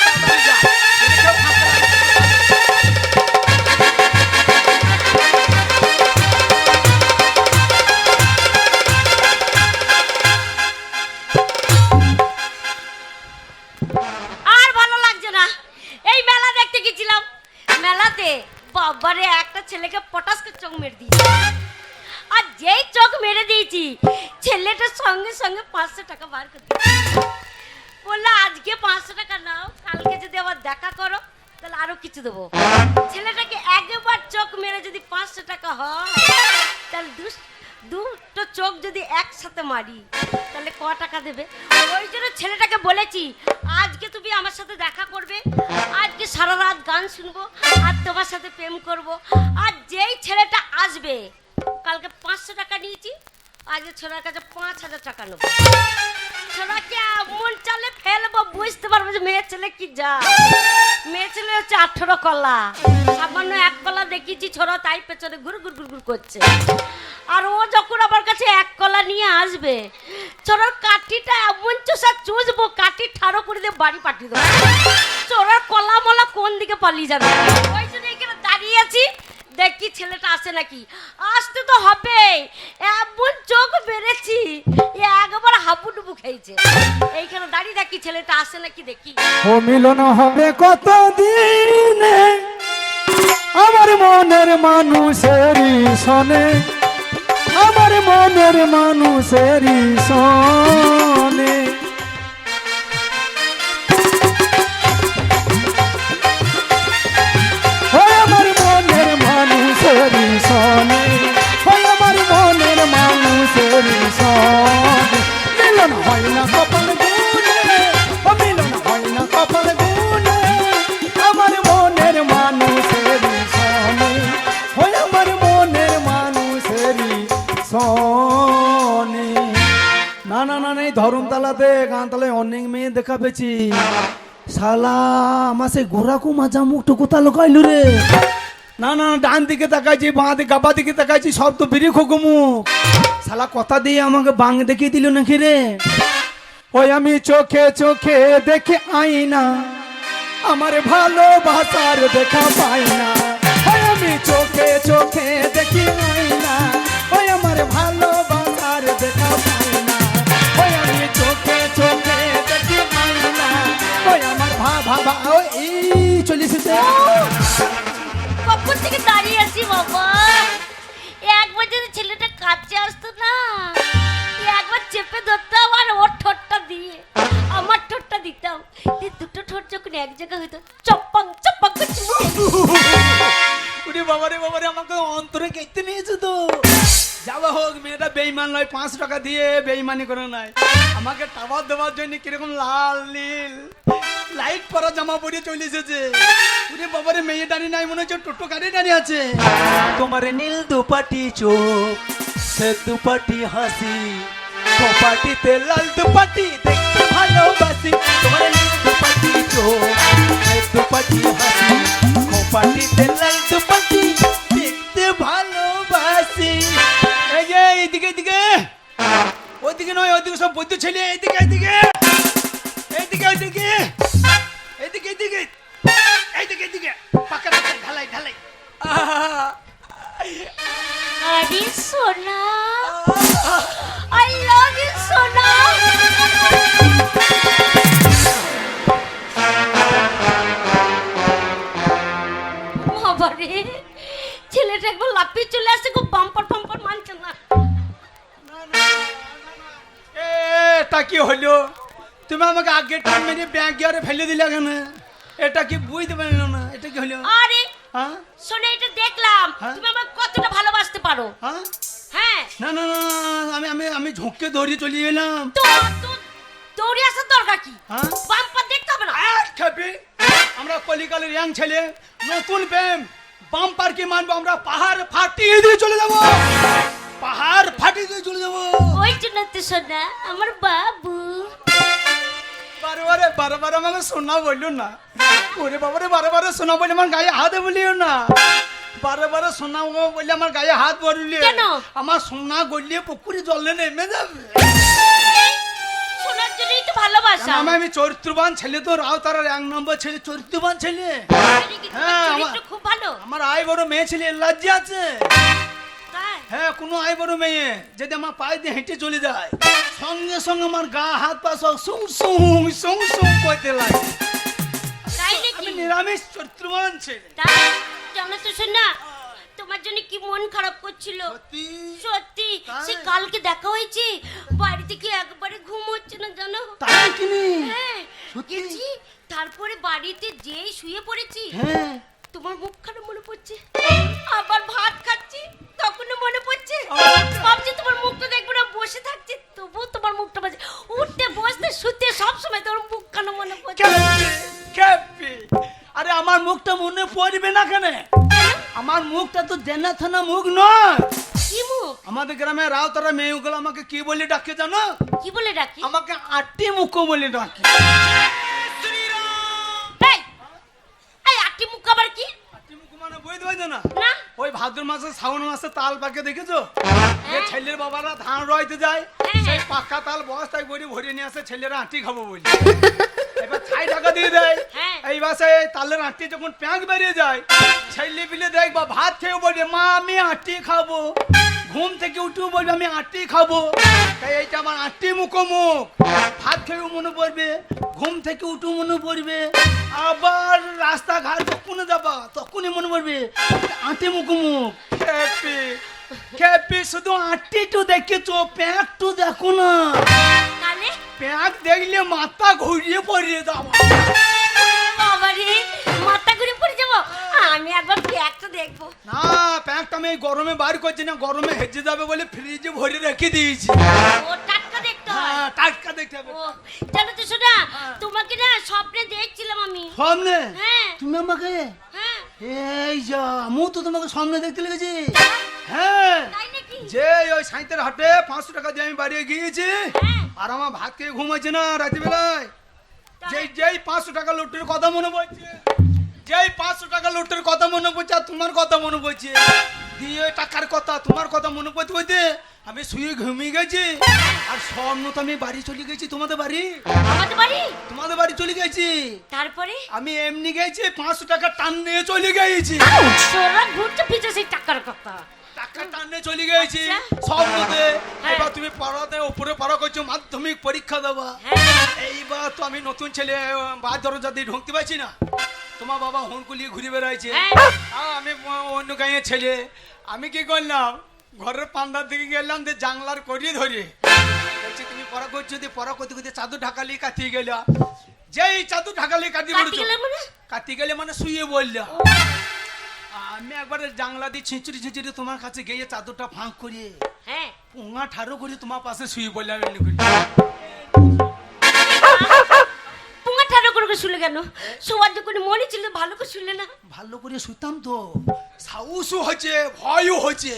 আর ভালো লাগছে না। এই মেলা দেখতে গেছিলাম, মেলাতে বাবারে একটা ছেলেকে পটাশকে চোখ মেরে দিয়েছি। আর যেই চোখ মেরে দিয়েছি, ছেলেটার সঙ্গে সঙ্গে 500 টাকা বার করে দিয়েছি। বললো আজকে 500 টাকা নাও, কালকে যদি আবার দেখা করো তাহলে আরো কিছু দেবো। ছেলেটাকে একবার চোখ মেরে যদি 500 টাকা হয়, তাহলে দুটো চোখ যদি একসাথে মারি তাহলে ক টাকা দেবে? ওই জন্য ছেলেটাকে বলেছি আজকে তুমি আমার সাথে দেখা করবে, আজকে সারা রাত গান শুনবো আর তোমার সাথে প্রেম করব। আর যেই ছেলেটা আসবে, কালকে 500 টাকা নিয়েছি, আজকে ছোড়ার কাছে 5000 টাকা নেবো। ছোড়াকে এমন চালে ফেলবো বুঝতে পারবো যে মেয়ের ছেলে কি যা। মেয়ের ছেলে হচ্ছে 18 কলা, সামান্য 1 কলা দেখিয়েছি ছোড়া, তাই পেছনে ঘুর ঘুর ঘুর ঘুর করছে। আর ও যখন আমার কাছে 1 কলা নিয়ে আসবে, ছোড়ার কাঠিটা এমন চোষা চুষবো, কাঠি ঠাড়ো করে দিয়ে বাড়ি পাঠিয়ে দেবো। ছোড়ার কলা মলা কোন দিকে পালিয়ে যাবে। ওই জন্য এখানে দাঁড়িয়ে আছি, দেখি ছেলেটা আসে নাকি। আসতে তো হবে, এমন চোখ বেড়েছি একবার হাবুডুবু খেয়েছে। এইখানে দাঁড়িয়ে দেখি ছেলেটা আসে নাকি দেখি। ও মিলন হবে কত দিনে আমার মনের মানুষেরই শোনে, আমার মনের মানুষেরই শোনে। আমার মনের মানুষেরই শোনে, আমার মনের মানুষেরই শোনে। মিলন হয় না কপাল গুনে, ও মিলন হয় না কপাল গুনে, আমার মনের মানুষেরই শোনে, আমার মনের মানুষেরই শোনে। না না না, এই ধরমতলাতে গানতলায় অনেক মেয়ে দেখা পেয়েছি। শালা আমার সেই ঘোরাকু মাজা মুখটু কোথা লোকাইলু রে? না না, ডান দিকে তাকাইছি, বাঁ দিকে গাবা দিকে তাকাইছি, সব তো বেরিয়ে খোকো মুখ। শালা কথা দিয়ে আমাকে বাং দেখিয়ে দিল নাকি রে? ওই আমি চোখে চোখে দেখে আইনা, আমার ভালোবাসার দেখা পাই না। ওই আমি চোখে চোখে দেখি আইনা, ওই আমার ভালোবাসার দেখা পাই না। ওই আমি চোখে চোখে দেখি আইনা, ওই আমার ভাবা ওই চলে এসেছে। কখন থেকে দাঁড়িয়ে আছি বাবা, একবার যদি ছেলেটা কাছে আসতো না, একবার চেপে ধরতাম আর ওর ঠোঁটটা দিয়ে আমার ঠোঁটটা দিতাম, দুটো ঠোঁট যখন এক জায়গায় হইতো চপ্পাং চপ্পাং করে চুমু উনি বাবারে বাবারে আমাকে অন্তরে কেটে নিয়েছে তো। যাওয়া হোক, মেয়েটা বেইমান নয়, 5 টাকা দিয়ে বেইমানি করে নাই, আমাকে টাবার দেওয়ার জন্য কিরকম লাল নীল লাইট পরা জামা পরে চলে এসেছে। উনি বাবারে মেয়ে দাঁড়িয়ে নাই, মনে হচ্ছে টোটো গাড়ি দাঁড়িয়ে আছে। তোমার নীল দুপাটি চোখ, সে দুপাটি হাসি, দুপাটিতে লাল দুপাটি দেখতে ভালোবাসি। তোমার নীল দুপাটি চোখ, সে দুপাটি হাসি, দুপাটিতে লাল দুপাটি দেখতে ভালোবাসি। এই যে এইদিকে এইদিকে, ওইদিকে নয় ওইদিকে সব বৈদ্য ছেলে, এইদিকে এইদিকে এইদিকে এইদিকে এইদিকে এইদিকে এইদিকে এইদিকে পাকা রাস্তা, ঢালাই ঢালাই। আরে সোনা, আই লাভ ইউ সোনা। বাবারে, ছেলেটা একবার লাফিয়ে চলে আসছে, খুব বাম্পার ফাম্পার মানছে না। এটা কি হলো? তুমি আমাকে আগে টাইম মেরে ব্যাংক গিয়ে ফেলে দিলে কেন? এটা কি বুঝতে পারলো না? এটা কি হলো? আরে হ্যাঁ সোনা, এটা দেখলাম হ্যাঁ? তুমি আমাকে কতটা ভালোবাসতে পারো। হ্যাঁ হ্যাঁ, না না না, আমি আমি আমি ঝুঁকে ধরিয়ে চলে এলাম। তো দৌড়ে আসার দরকার কি? হ্যাঁ? বাম্পার দেখতে হবে না? খেপি, আমরা কলিকালের ইয়াং ছেলে, নতুন প্রেম, বাম্পার কি মানবো? আমরা পাহাড় ফাটিয়ে দিয়ে চলে যাবো, পাহাড় ফাটিয়ে দিয়ে চলে যাবো। ওই জন্য তো সোনা আমার বাবু। বারে বারে আমাকে শোনা বললো না, ওরে বাবারে বারে শোনা বলে আমার গায়ে হাত বলিও না। বারে শোনা বললে আমার গায়ে হাত বললে কেন? আমার সোনা গলিয়ে পুকুরে জলে নেমে যাবে। সোনার জন্যই তো ভালোবাসা। আমি চরিত্রবান ছেলে, তো রাউতারার 1 নম্বর ছেলে, চরিত্রবান ছেলে। আরে কি, তোমার হ্যাঁ, চরিত্র খুব ভালো। আমার আয় বড় মেয়ে ছেলে, লজ্জা আছে। তাই? হ্যাঁ, কোনো আয় বড় মেয়ে যদি আমার পায়ে দিয়ে হেঁটে চলে যায়, সঙ্গে সঙ্গে আমার গা হাত পা সব সুং সুং সুং সুং করতে লাগে। তাই নাকি? আমি নিরামিষ চরিত্রবান ছেলে। তাই জানো তো সোনা, তোমার জন্য কি মন খারাপ করছিল। সত্যি, সে কালকে দেখা হয়েছে, বাড়িতে কি একবারে ঘুম হচ্ছে না জানো। তাই কিনি? হ্যাঁ, গেছি, তারপরে বাড়িতে যেই শুয়ে পড়েছি, হ্যাঁ, তোমার মুখখানা মনে পড়ছে। আবার ভাত খাচ্ছি, তখনও মনে পড়ছে ভাবছি তোমার মুখটা দেখবো না, বসে থাকছি তবুও তোমার মুখটা বাজে, উঠতে বসতে শুতে সবসময় তোমার মুখ কেন মনে পড়ছে? খেপি আরে আমার মুখটা মনে পড়বে না কেন? আমার মুখটা তো দেনা থানা মুখ নয়। কি মুখ? আমাদের গ্রামে রাউতারা মেয়েগুলো আমাকে কি বলে ডাকে জানো? কি বলে ডাকি? আমাকে আটটি মুখ বলে ডাকে। এই এই আটি মুখ আবার কি? আটটি মুখ মানে বুঝতে পারছো না? না ওই ভাদ্র মাসে শ্রাবণ মাসে তাল পাকে দেখেছো? যে ছেলের বাবারা ধান রইতে যায়, সেই পাকা তাল বস্তায় ভরে ভরে নিয়ে আসে ছেলেরা আটি খাবো বলে। এবার ছাই টাকা দিয়ে দেয়। হ্যাঁ। এই বাসে তালের আটি যখন প্যাঁক বেরিয়ে যায়, ছেলে পিলে দেখবা ভাত খেয়ে বলে মা আমি আটি খাবো, ঘুম থেকে উঠেও বলবে আমি আটি খাবো। তাই এইটা আমার আটি মুখোমুখ। ভাত খেয়েও মনে পড়বে, ঘুম থেকে উঠেও মনে পড়বে, আবার রাস্তাঘাট যখন যাবা তখনই মনে পড়বে আটি মুখোমুখ। খেপি খেপি শুধু আটিটু দেখেছো, প্যাঁকটু দেখো না। তাহলে প্যাঁক দেখলে মাথা ঘুরিয়ে পড়িয়ে যাবো। বাবা রে, মাথা ঘুরে পড়ে যাবো। আমি একবার একটা দেখবো। না প্যাঁকটা আমি এই গরমে বার করছি না, গরমে হেজে যাবে বলে ফ্রিজে ভরে রেখে দিয়েছি। ও টাটকা দেখতে হয়। হ্যাঁ টাটকা দেখতে হবে। ও জানো তো শোনা, তোমাকে না স্বপ্নে দেখছিলাম আমি। সামনে হ্যাঁ তুমি আমাকে, হ্যাঁ এই যা আমি তো তোমাকে সামনে দেখতে লেগেছি। হ্যাঁ তাই নাকি? যে ওই সাঁইতের হাটে 500 টাকা দিয়ে আমি বাড়িয়ে গিয়েছি, হ্যাঁ। আর আমার ভাত খেয়ে ঘুমাইছে না রাত্রি বেলায়। যেই 500 টাকা লুটের কথা মনে পড়ছে, যেই 500 টাকা লুটের কথা মনে পড়ছে, আর তোমার কথা মনে পড়ছে, দিয়ে টাকার কথা তোমার কথা মনে পড়তে পড়তে আমি শুয়ে ঘুমিয়ে গেছি। আর স্বপ্ন তো আমি বাড়ি চলে গেছি, তোমাদের বাড়ি, আমাদের বাড়ি। তোমাদের বাড়ি চলে গেছি। তারপরে আমি এমনি গেছি 500 টাকা টান নিয়ে চলে গেছি। তোরা ঘুরতে ফিরছে সেই টাকার কথা। টাকা টানে চলে গেছি আচ্ছা। স্বপ্নতে। হ্যাঁ। এবার তুমি পড়াতে উপরে পড়া করছো, মাধ্যমিক পরীক্ষা দেবা। হ্যাঁ এইবার তো আমি নতুন ছেলে বা দরজা দিয়ে ঢুকতে পারছি না, তোমার বাবা হুঁকুলিয়ে ঘুরে বেড়াইছে। হ্যাঁ। আমি অন্য গাঁয়ের ছেলে, আমি কি করলাম ঘরের পান্ডার দিকে গেলাম, দিয়ে জানলার করিয়ে ধরে বলছি তুমি পড়া করছো, দিয়ে পড়া করতে করতে চাদর ঢাকালি কাটিয়ে গেল। যেই চাদর ঢাকালি কাটিয়ে কাটি পড়েছো, গেলে মানে? কাটি গেলে মানে শুয়ে বললাম। আমি একবার জানলা দিয়ে ছিঁচড়ি ছিঁচড়ি তোমার কাছে গিয়ে চাদরটা ফাঁক করিয়ে হ্যাঁ পোঙা ঠাড়ো করে তোমার পাশে শুয়ে বললাম। পুঙ্গা ঠাড়ো করে শুলে কেন? শোয়ার যখন মনে ছিল ভালো করে শুলে না? ভালো করে শুতাম তো, সাহসও হচ্ছে ভয়ও হচ্ছে,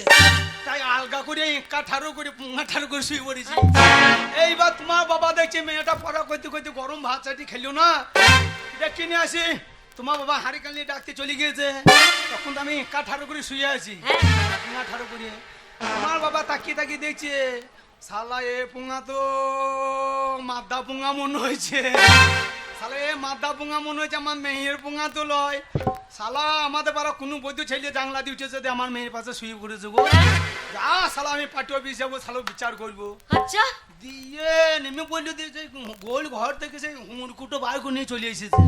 তাই আলগা করে একা ঠাড়ো করে পোঙা ঠাড়ো করে শুয়ে পড়েছি। এইবার তোমার বাবা দেখছে মেয়েটা পড়া করতে করতে গরম ভাত চাটি খেলো না, এটা কিনে আসি। তোমার বাবা হাঁড়ি কাল নিয়ে ডাকতে চলে গিয়েছে, তখন তো আমি একা ঠাড়ো করে শুয়ে আছি, পোঙা ঠাড়ো করে। তোমার বাবা তাকিয়ে তাকিয়ে দেখছে, শালা এ পোঙা তো মাদা পোঙা মনে হয়েছে, শালা এ মাদা পোঙা মনে হয়েছে, আমার মেয়ের পোঙা তো লয়। শালা আমাদের পাড়া কোনো বৈদ্য ছেলে জানলা দিয়ে উঠেছে, আমার মেয়ের পাশে শুয়ে পড়েছে গো। যা শালা আমি পার্টি অফিস যাবো, শালা বিচার করবো। আচ্ছা দিয়ে নেমে পড়লো, দিয়ে সেই গোল ঘর থেকে সেই হুড়কুটো বার করে নিয়ে চলে এসেছে।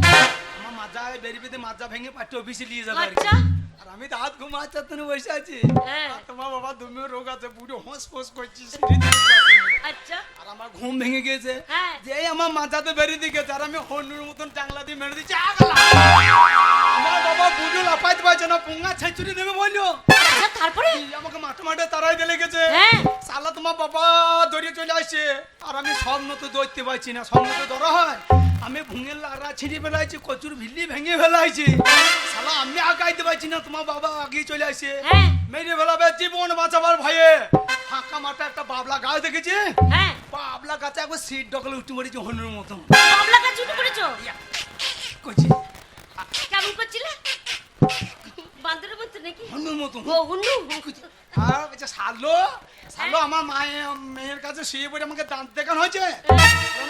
আমার মাজা বেরিয়ে মাজা ভেঙে পার্টি অফিসে নিয়ে যাবে। আচ্ছা আর আমি রাত ঘুমাচ্ছে বসে আছি। হ্যাঁ। আর তোমার বাবা দুমিও রোগ আছে, পুরো হোঁস ফোঁস করছিস। আচ্ছা আর আমার ঘুম ভেঙে গেছে, হ্যাঁ। যেই আমার মাথাতে বেরিয়ে দিয়ে গেছে, আর আমি হনুর মতন জাংলা দিয়ে মেরে দিচ্ছি। আমার বাবা বুঝো লাফাইতে পারছে না, পোঙা ছেঁচুরি নেবে বললো। আচ্ছা তারপরে? আমাকে মাঠে মাঠে তারাই দিলে গেছে। হ্যাঁ। শালা তোমার বাবা দৌড়িয়ে চলে আসছে, আর আমি স্বপ্ন তো ধরতে পারছি না, স্বপ্ন তো ধরা হয়। আমি ভুঙের লাড়া ছিঁড়ে ফেলাইছি, কচুর ভিল্লি ভেঙে ফেলাইছি। শালা আমি আগাইতে পারছি না, তোমার বাবা আগিয়ে চলে আসছে। হ্যাঁ। মেরে ফেলাবে জীবন বাঁচাবার ভয়ে। ফাঁকা মাঠে একটা বাবলা গাছ দেখেছি, হ্যাঁ বাবলা গাছে একবার সিট ডকলে উঠে পড়েছি হনুর মতন। বাবলা গাছ উঠে পড়েছো? করছি কেমন করছিলে? বান্দরের মতো নাকি? হনুর মতন। ও হুন্নু। আর বলছে সারলো সারলো, আমার মেয়ের কাছে শুয়ে পড়ে আমাকে দাঁত দেখানো হয়েছে।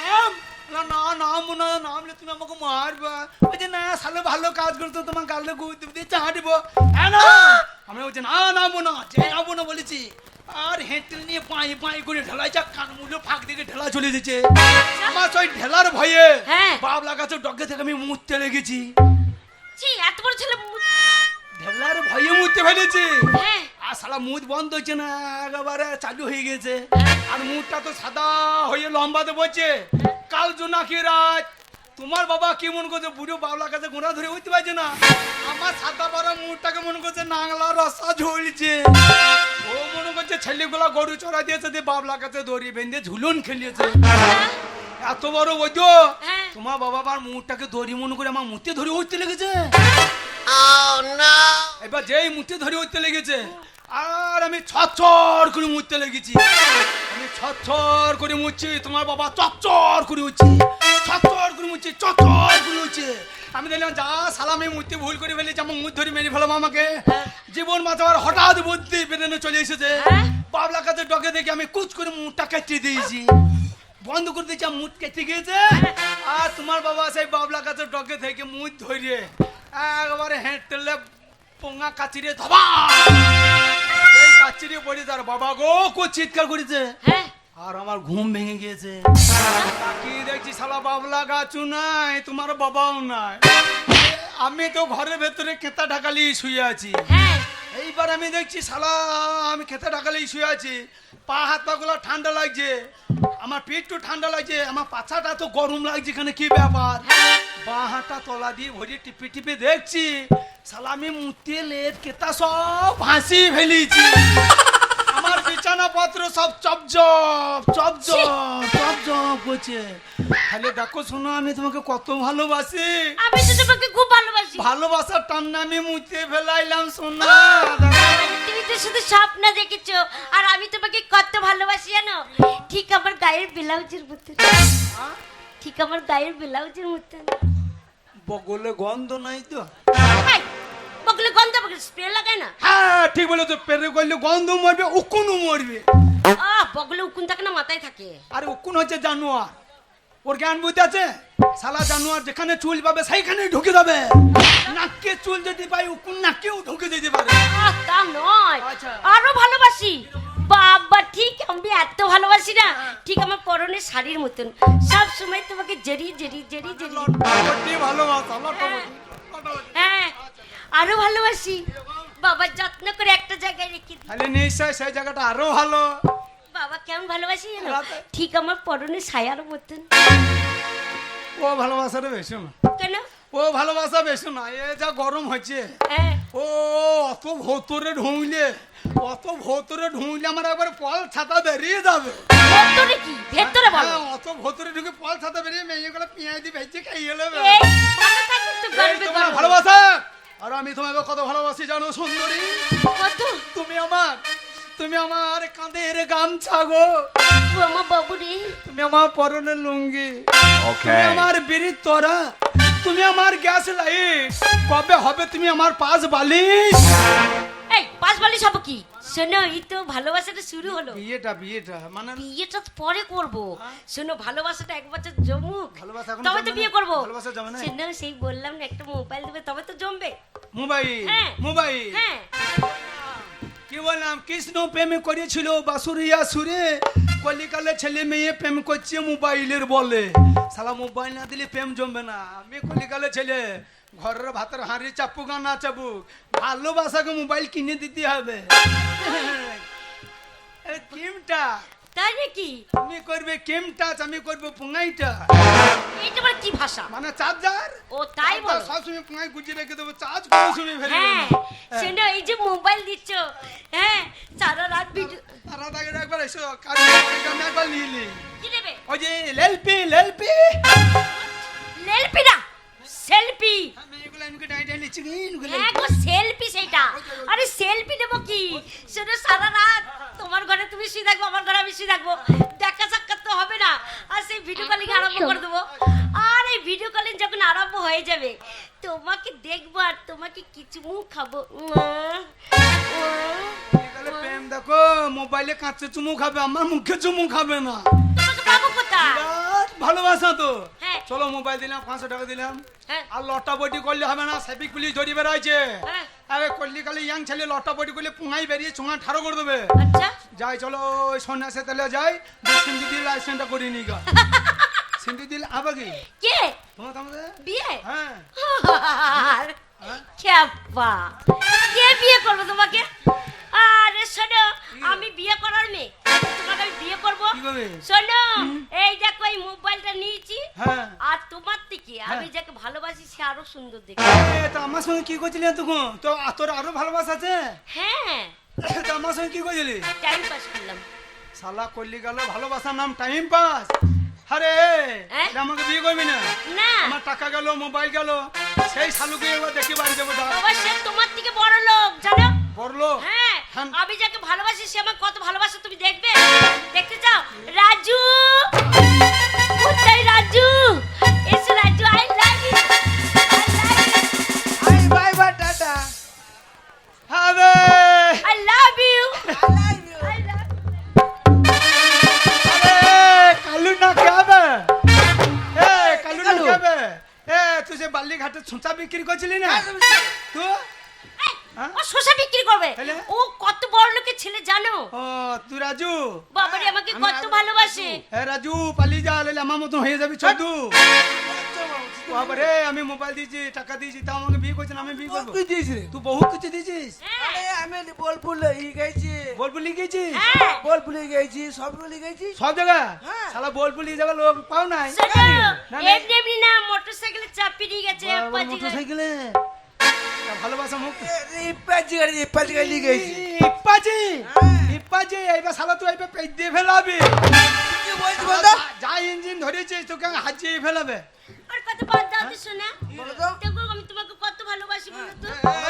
নাম না নাম না নামলে তুমি আমাকে মারবা। বলছে না সালে ভালো কাজ করতো, তোমার গালে গুদ দিয়ে চা দিব। হ্যাঁ না আমি বলছি না নামবো না, যে নামবো না বলেছি। আর হেঁটেল নিয়ে পাই পাই করে ঢেলাইছে, কানমুলো ফাঁক দিকে ঢেলা চলে দিচ্ছে। আমার ওই ঢেলার ভয়ে হ্যাঁ। বাবলা গাছের ডগে থেকে আমি মুততে লেগেছি। ছি এত বড় ছেলে। ঢেলার ভয়ে মুততে ফেলেছি। হ্যাঁ আর শালা মুখ বন্ধ হচ্ছে না, একেবারে চালু হয়ে গেছে। আর মুখটা তো সাদা হয়ে লম্বাতে বলছে, কাল জোনাকি রাত তোমার বাবা কি মনে করছে বুড়ো বাবলা কাছে গোড়া ধরে উঠতে পারছে না, আমার সাদা পাড়া মুখটাকে মনে করছে নাংলা রসা ঝুলছে। ও মনে করছে ছেলেগুলা গরু চড়া দিয়েছে দিয়ে বাবলা কাছে দড়ি বেঁধে ঝুলন খেলিয়েছে। এত বড় বৈদ্য হ্যাঁ। তোমার বাবা আমার মুখটাকে দড়ি মনে করে আমার মুখে ধরে উঠতে লেগেছে। এবার যেই মুখে ধরে উঠতে লেগেছে আর আমি ছচ্ছর করে মুছতে লেগেছি। আমি ছচ্ছর করে মুছছি, তোমার বাবা চচ্চর করে উঠছে, ছচ্ছর করে মুছছে, চচ্চর করে উঠছে। আমি দেখলাম যা সালামে মুছতে ভুল করে ফেলেছি, আমার মুখ ধরে মেরে ফেলাম আমাকে। জীবন বাঁচাবার হঠাৎ বুদ্ধি বেরোনো চলে এসেছে। বাবলা কাছে ডকে দেখে আমি কুচ করে মুখটা কেটে দিয়েছি, বন্ধ করে দিয়েছি, মুখ কেটে গিয়েছে। আর তোমার বাবা সেই বাবলা কাছে ডকে থেকে মুখ ধরিয়ে একবারে হেঁটলে পোঙা কাচিরে ধবা এই কাচিরে পড়ে তার বাবা গো কো চিৎকার করেছে। হ্যাঁ আর আমার ঘুম ভেঙে গিয়েছে। কি দেখছি শালা বাবলা গাছু নাই, তোমার বাবাও নাই, আমি তো ঘরের ভেতরে কেতা ঢাকালি শুয়ে আছি। হ্যাঁ এইবার আমি দেখছি শালা আমি খেতে ঢাকালেই শুয়ে আছি, পা হাত পা গুলো ঠান্ডা লাগছে, আমার পেটও ঠান্ডা লাগছে, আমার পাছাটা তো গরম লাগছে। এখানে কি ব্যাপার? বা হাতটা তলা দিয়ে ভরে টিপে টিপে দেখছি শালা আমি মুতে লেট কেতা সব ভাসি ফেলেছি। আমার বিছানা পত্র সব চপজপ চপজপ চপজপ করছে। তাহলে দেখো শোনো, আমি তোমাকে কত ভালোবাসি, আমি তো তোমাকে খুব ভালোবাসি। ভালোবাসার টান্না আমি মুতে ফেলাইলাম সোনা। তুমি তো শুধু স্বপ্ন দেখেছো, আর আমি তোমাকে কত ভালোবাসি জানো? ঠিক আমার গায়ের ব্লাউজের মতন, ঠিক আমার গায়ের ব্লাউজের মতন। বগলে গন্ধ নাই তো? এই, বগলে গন্ধ, বগলে স্প্রে লাগায় না? হ্যাঁ ঠিক বলে তো, পেরে করলে গন্ধ মরবে, উকুনও মরবে। বগলে উকুন থাকে না, মাথায় থাকে। আরে উকুন হচ্ছে জানোয়ার, ওর জ্ঞান বুঝতে আছে। শালা জানোয়ার যেখানে চুল পাবে সেইখানেই ঢুকে যাবে। নাকে চুল যদি পাই উকুন নাকেও ঢুকে যেতে পারে। তা নয়, আচ্ছা। আরো ভালোবাসি। বাবা ঠিক আমি এত ভালোবাসি না, ঠিক আমার পরনের শাড়ির মতন, সব সময় তোমাকে জড়ি জড়ি জড়ি জড়ি। লটাপটি ভালোবাসা, লটাপটি, লটাপটি। হ্যাঁ আরো ভালোবাসি। বাবা যত্ন করে একটা জায়গায় রেখে দিই। তাহলে নিশ্চয় সেই জায়গাটা আরো ভালো। বাবা কেমন ভালোবাসি জানো? রাতে। ঠিক আমার পরনের ছায়ার মতন। ও ভালোবাসাটা বেশি না, কেন? ও ভালোবাসা বেশি না, এ যা গরম হচ্ছে। হ্যাঁ ও অত ভৌতরে ঢুঁইলে, অত ভৌতরে ঢুঁইলে আমার একবার পল ছাতা বেরিয়ে যাবে। ভেতরে কি? ভেতরে বলো। হ্যাঁ, অত ভৌতরে ঢুকে পল ছাতা বেরিয়ে মেয়েগুলো পেঁয়াজ দিয়ে ভেজে খাইয়ে নেবে। এই ভালো থাকো তো, এই গর্বে তোমার গর্বে। ভালোবাসা। আর আমি তোমাকে কত ভালোবাসি জানো সুন্দরী? কত? তুমি আমার কাঁধের গামছা গো, ও আমার বাবু রে। তুমি আমার পরনের লুঙ্গি, তুমি আমার বিড়ির তরা, তুমি আমার গ্যাস লাইট, কবে হবে তুমি আমার পাশ বালিশ? এই পাঁচ বালিশ হবো কি? শোনো এই তো ভালোবাসাটা শুরু হলো। বিয়েটা মানে বিয়েটা তো পরে করব। শোনো ভালোবাসাটা এক বছর জমুক, ভালোবাসা এখন তবে তো জমে না। বিয়ে করবো। ভালোবাসা জমে না। শোনো সেই বললাম না একটা মোবাইল দেবে তবে তো জমবে। মোবাইল, হ্যাঁ। মোবাইল। হ্যাঁ কি বললাম, কৃষ্ণ প্রেম করেছিল বাসুরিয়া সুরে, কলিকালে ছেলে মেয়ে প্রেম করছে মোবাইলের বলে। শালা মোবাইল না দিলে প্রেম জমবে না। আমি কলিকালে ছেলে, ঘরের ভাতের হাঁড়ি চাপুক আর না চাপুক, ভালোবাসাকে মোবাইল কিনে দিতে হবে। কিমটা তাই নাকি? তুমি করবে কিম টাচ, আমি করবো পুঙ্গাইটা। এইটা মানে কি ভাষা? মানে চার্জার। ও তাই বলো? সবসময় পুঙ্গাই গুজিয়ে রেখে দেবো, চার্জ কোনো সময় ফেলে দেবো হ্যাঁ না। শোনো এই যে মোবাইল দিচ্ছ, হ্যাঁ সারা রাত ভিডিও আর আগে একবার এসো, কাজ আমি একবার নিয়ে কি দেবে? ওই যে লেলপি লেলপি সেলফি না, সেলফি। আমি এগুলো এমনি ডাই ডাই লিখছি এগুলো। হ্যাঁ গো সেলফি সেইটা। আরে সেলফি নেবো কি? শোনো সারা রাত তোমার ঘরে তুমি শুয়ে থাকবো, আমার ঘরে আমি শুয়ে থাকবো, দেখা সাক্ষাৎ তো হবে না। আর সেই ভিডিও কলিং আরম্ভ করে দেবো। আর এই ভিডিও কলিং যখন আরম্ভ হয়ে যাবে তোমাকে দেখবো আর তোমাকে কিছু মুখ খাবো। তাহলে প্রেম দেখো, মোবাইলে কাঁচে চুমু খাবে, আমার মুখে চুমু খাবে না। তোমাকে পাবো কোথায়? বিরাট ভালোবাসা তো। হ্যাঁ। চলো মোবাইল দিলাম, 500 টাকা দিলাম। হ্যাঁ। আর লটা বটি করলে হবে না, সেপিক পুলিশ ধরি বেড়াইছে। হ্যাঁ। আরে করলি কালে ইয়াং ছেলে লটা বটি করলে পুঙাই বেরিয়ে চুঙা ঠাড়ো করে দেবে। আচ্ছা যাই চলো ওই সন্ন্যাসে তাহলে যাই, সিন্ধু দিল লাইসেন্সটা করে নি গা। সিন্ধু দিল আবার কি কে তোমার আমাদের? বিয়ে? হ্যাঁ আর খ্যাপা কে বিয়ে করবে তোমাকে? আরে আরে শোনো, আমি বিয়ে করার মেয়ে, তোমাকে আমি বিয়ে করবো। কি করবে? শোনো, এই দেখো এই মোবাইলটা নিয়েছি, হ্যাঁ। আর তোমার থেকে আমি যাকে ভালোবাসি সে আরো সুন্দর দেখে। তো আমার সঙ্গে কি করছিলি তখন? তো তোর আরো ভালোবাসা আছে? হ্যাঁ, তো আমার সঙ্গে কি করছিলি? টাইম পাস করলাম। শালা করলি গেল ভালোবাসার নাম টাইম পাস। আরে হ্যাঁ? এটা আমাকে বিয়ে করবি না? না আমার টাকা গেল, মোবাইল গেল, সেই শালুকে একবার দেখি বাড়ি যাবো। বাবা, সে তোমার থেকে বড় লোক জানো। বললো হ্যাঁ, হ্যাঁ। আমি যাকে ভালোবাসি সে আমার কত ভালোবাসে তুমি দেখবে। দেখতে চাও? রাজু, কোথায় রাজু? এসো Raju, I love you, I bye bye tata. আরে আই লাভ ইউ। কালু না খাবে? এ কালু না খাবে? এ তুই যে বালি ঘাটে ছুঁচা বিক্রি করছিলি না? তুই হ্যাঁ? ও শসা বিক্রি করবে? তাহলে? ও কত বড় লোকের ছেলে জানো? ও তুই রাজু? বাবারে আমাকে কত ভালোবাসে। এ রাজু পালিয়ে যা, নাহলে আমার মতন হয়ে যাবি চোদ্দু। বাবারে আমি মোবাইল দিয়েছি, টাকা দিয়েছি, তা আমাকে বিয়ে করছেন, আমি বিয়ে করবো। তুই দিয়েছিস রে? তুই বহুত কিছু দিয়েছিস। হ্যাঁ, আমি বোলপুর গেছি, বোলপুর লিখেছিস? হ্যাঁ। বোলপুরে গেছি, সবগুলো গেছি। সব জায়গা? হ্যাঁ। শালা বোলপুর লিয়ে যাবে লোক পাও নাই। শোনো, না, না। এমনি এমনি না, মোটরসাইকেলে চাপিয়ে নিয়ে গেছে। পাজি গাড়ি। মোটরসাইকেলে ভালোবাসা মুখ ইপাজি গাড়ি গেছি। ইপ্পাজি ইপ্পাজি এইবার শালা তুই এইবার পেট দিয়ে ফেলাবি। কি বলছি বলতো? যা ইঞ্জিন ধরেছিস তোকে হাজিয়ে ফেলাবে। আর কত বাদ দাও তো শোনা। বলো তো। দেখো আমি তোমাকে কত ভালোবাসি বলো তো।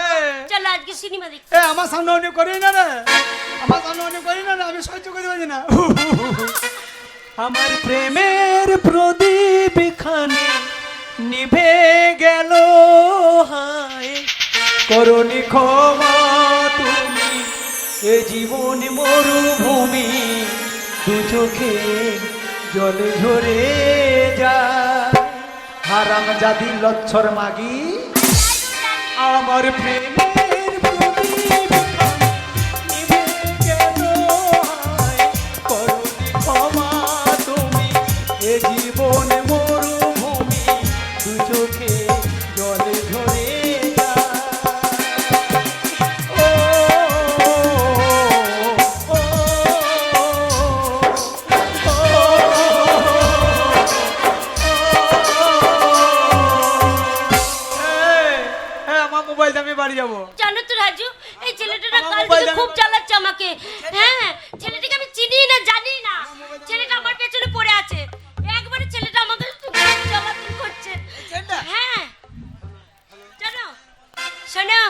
এ, চলো আজকে সিনেমা দেখি। এ আমার সামনে অনেক করি না রে, আমার সামনে অনেক করি না রে, আমি সহ্য করতে পারছি না। আমার প্রেমের প্রদীপ খানে নিভে গেল, হায় করুণী ক্ষমা তুমি, এ জীবন মরুভূমি, দু চোখে জলে ঝরে যায়। হারাম জাদি লচ্ছর মাগি আমার প্রেমের প্রদীপ নিভে গেল, হায় করুণী ক্ষমা তুমি, এ জীবন মরুভূমি, দু চোখে জলে ঝরে যায়। ও, ও, ও, আমার মোবাইলটা আমি বাড়ি যাবো। জানো তো রাজু, এই ছেলেটা না আমার কাল মোবাইল থেকে আমি- খুব জ্বালাচ্ছে আমাকে। হ্যাঁ, ছেলেটাকে আমি চিনি না, জানি না। ছেলেটা আমার পেছনে পড়ে আছে। একবারে ছেলেটা আমাকে খুব জ্বালাতন করছে। হ্যাঁ, জানো শোনো,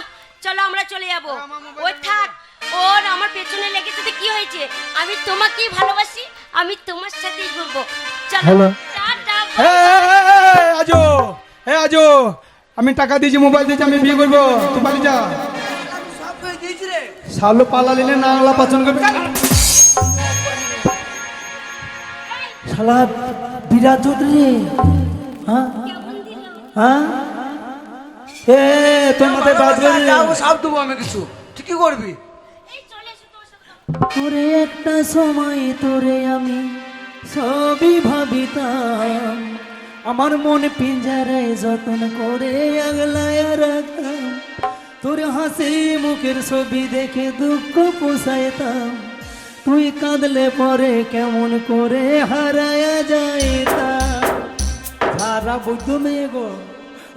চলো আমরা চলে যাবো। আমার মোবাইল ওই আমি থাক, ওর আমার পেছনে লেগেছে তো কি হয়েছে? আমি তোমাকেই ভালোবাসি, আমি তোমার সাথেই ঘুরবো। চলো টাটা। আজো আজো আমি টাকা দিয়েছি, মোবাইল দিয়েছি, আমি বিয়ে করবো, তুই বাড়ি যা। সব করে দিয়েছি রে। শালু পালালিলে না আংলা পাচন করবি। শালা বিরাট চৌধুরী, হ্যাঁ হ্যাঁ, এ তোর মাথায় বাজবে সব দেবো আমি কিছু, তুই কি করবি? এই চলে এসো তোমার সাথে। তোরে একটা সময় তোরে আমি সবই ভাবিতাম, আমার মন পিঞ্জারায় যতন করে আগলায় রাখতাম, তোর হাসি মুখের ছবি দেখে দুঃখ পোষাইতাম, তুই কাঁদলে পরে কেমন করে হারায়া যাইতাম। সারা বুদ্ধ মেয়ে গো,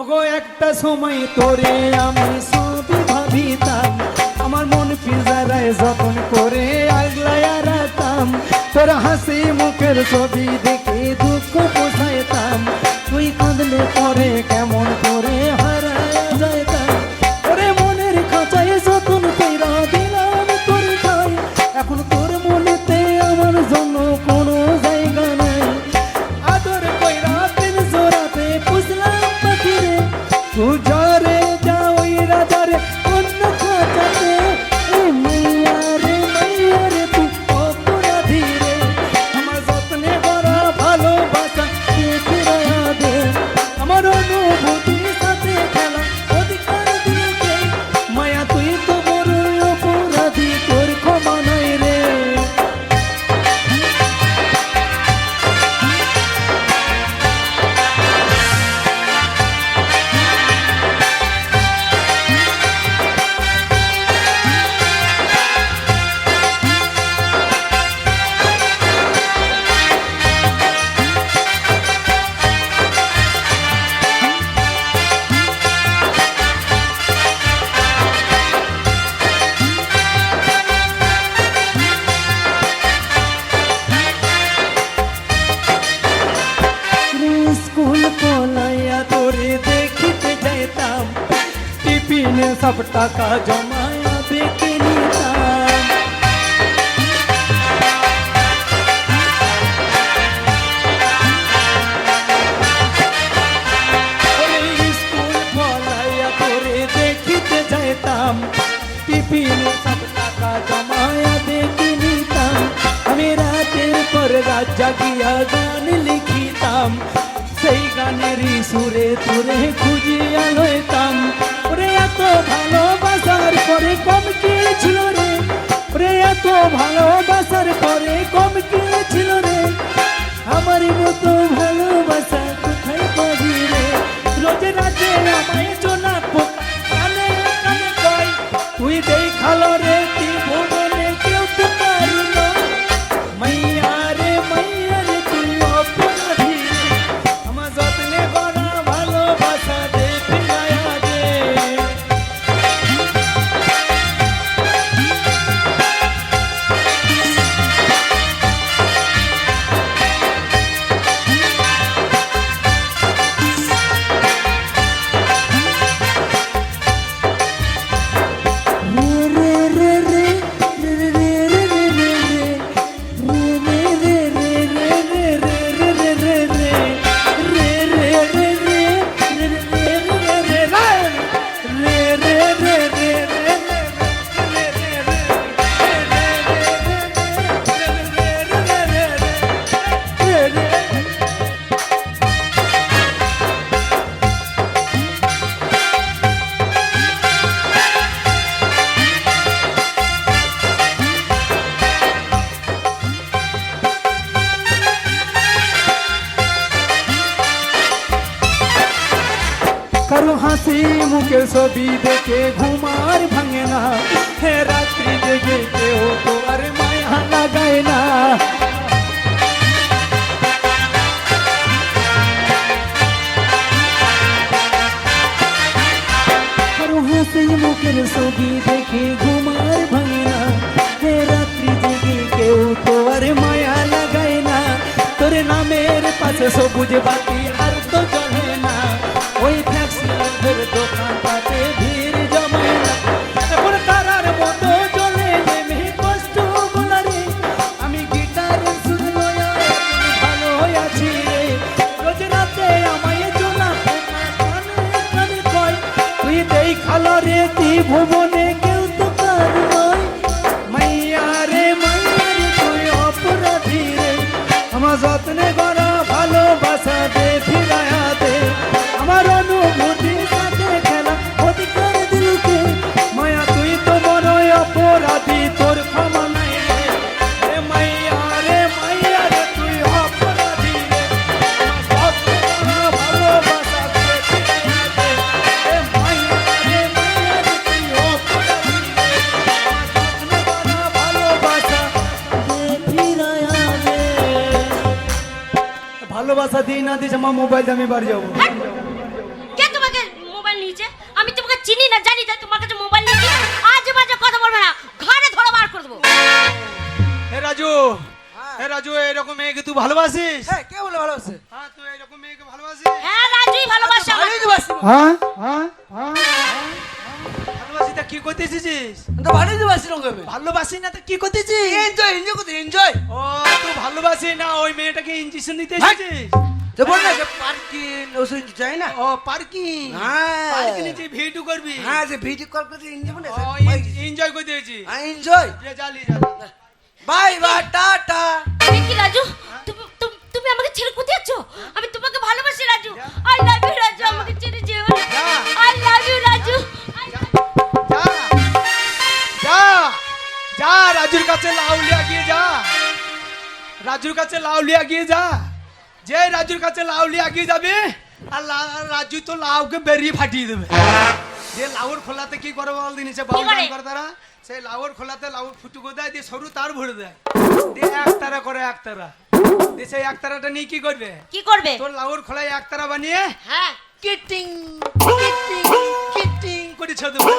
গো একটা সময় তোরে আমি সবই ভাবিতাম, আমার মন পিঞ্জারায় যতন করে আগলায়া রাখতাম, তোর হাসি মুখের ছবি দেখে দুঃখ পোষাইতাম, তুই কাঁদলে পরে কেমন করে হারায়া যাইতাম। ওরে মনের খাঁচায় যতন কইরা দিলাম তোর গায়ে, এখন তোর মনেতে আমার জন্য কোনো জায়গা নাই। আদর কইরা দিন জোড়াতে পুষলাম পাখিরে, তুজারে যাওই রাজারে অন্য খাঁচাতে, এই মাইয়া রে তুই অপরাধী রে, আমার যত্নে ভরা ভালোবাসা দেখে সব টাকা জমায়া দেখে নিতাম। ওই স্কুল ফলাইয়া করে দেখিতে যাইতাম, টিফিনে সব টাকা জমায়া দেখে নিতাম। আমি রাতের পর রাত জাগিয়া গান লিখিতাম, সেই গানেরই সুরে তুরে খুঁজিয়া লইতাম। ওরে এত ভালোবাসার পরে কম কি ছিল রে, ওরে এত ভালোবাসার পরে কম কি ছিল রে, আমার মতো ভালোবাসা কোথায় পাবি রে। রোজ রাতে আমায় জোনা পোকা কানে কানে কয়, তুই দেখালো রে তুই ভুবনে কেউ তো পারি না। মাইয়া রে তুই অপরাধী রে, আমার যত্নে গড়া ভালোবাসা দে ফিরাইয়া দে। কারো হাসি মুখের ছবি দেখে ঘুমার ভাঙে না, হে রাত্রি জেগে কেউ তো আর মায়া লাগায় না। কারো হাসি মুখের ছবি দেখে ঘুমার ভাঙে না, হে রাত্রি জেগে কেউ তো আর মায়া লাগায় না। তোর নামের পাশে সবুজ বাতি আর তো জ্বলে না, ওই ফ্যাক্সির দোকান পাতে ভিড় জমায় না। এখন তারার মতো জ্বলে নেমে কষ্ট বলারে, আমি গিটারের সুর লয়া ভালো আছি রে। রোজ রাতে আমায় জোনা পোকা কানে কানে কয়, তুই দেখালো রে তুই ভুবনে কেউ তো কার নয়। মাইয়া রে তুই অপরাধী রে, আমার যত্নে গড়া ভালোবাসা দে ফিরায়া দে। আমার অনুভূতির সাথে খেলা অধিকার দিলকে, মায়া তুই তো বড় অপরাধী, তোর ক্ষমা নাই রে। এ মাইয়া রে তুই অপরাধী রে, আমার যত্নে গড়া ভালোবাসা দে ফিরায়া দে। এ মাইয়া রে তুই অপরাধী রে, আমার যত্নে গড়া ভালোবাসা দে ফিরায়া দে। ভালোবাসা দিই না দিস আমার মোবাইল আমি বাড়ি যাবো। কে তোমাকে মোবাইল নিয়েছে? আমি তোমাকে চিনি না, জানি না তোমার কাছে মোবাইল নিয়েছি। আজে বাজে কথা বলবে না, ঘরে ধরে বার করে দেবো। হে রাজু, হে রাজু, এরকম মেয়েকে তুই ভালোবাসিস? হ্যাঁ, কে বলে ভালোবাসে? হ্যাঁ, তুই এরকম মেয়েকে ভালোবাসিস? হ্যাঁ, রাজুই ভালোবাসে আমাকে। হ্যাঁ ভালোবাসি তা কি করতে এসেছিস? তো ভালোই বাসিলাম কবে? ভালোবাসি না তো কি করতে এসেছিস? এনজয় করতে এনজয়। ও, তুই ভালোবাসি না ওই মেয়েটাকে ইঞ্জেকশন দিতে এসেছিস? তো বল না যে পার্কিং ওষুধ চাই না। ও, পার্কিং। হ্যাঁ। পার্কিং নিচে ভিডিও করবি? হ্যাঁ, যে ভিডিও কল করতে এনজয় না। ও, এনজয় করতে এসেছিস? হ্যাঁ, এনজয়। জালি। By bye tata. কি রাজু, তুমি আমাকে ছেড়ে কোথায় যাচ্ছ? আমি তোমাকে ভালোবাসি Raju. I love you Raju, আমাকে ছেড়ে যেও না। I love you Raju. যা যা, রাজুর কাছে লাউলিয়া গিয়ে যা, রাজুর কাছে লাউলিয়া গিয়ে যা। যে রাজুর কাছে লাউলিয়া গিয়ে যাবে আর রাজু তো লাউকে বেরিয়ে ফাটিয়ে দেবে। যে লাউর খোলাতে কি করে বল দিন, সে বাউল গান করে তারা, সেই লাউর খোলাতে লাউ ফুটুকো দেয়, দিয়ে সরু তার ভরে দেয়, দিয়ে একতারা করে একতারা, দিয়ে সেই একতারাটা নিয়ে কি করবে? কি করবে? তোর লাউর খোলায় একতারা বানিয়ে হ্যাঁ, কিটিং কিটিং কিটিং করে দেবে।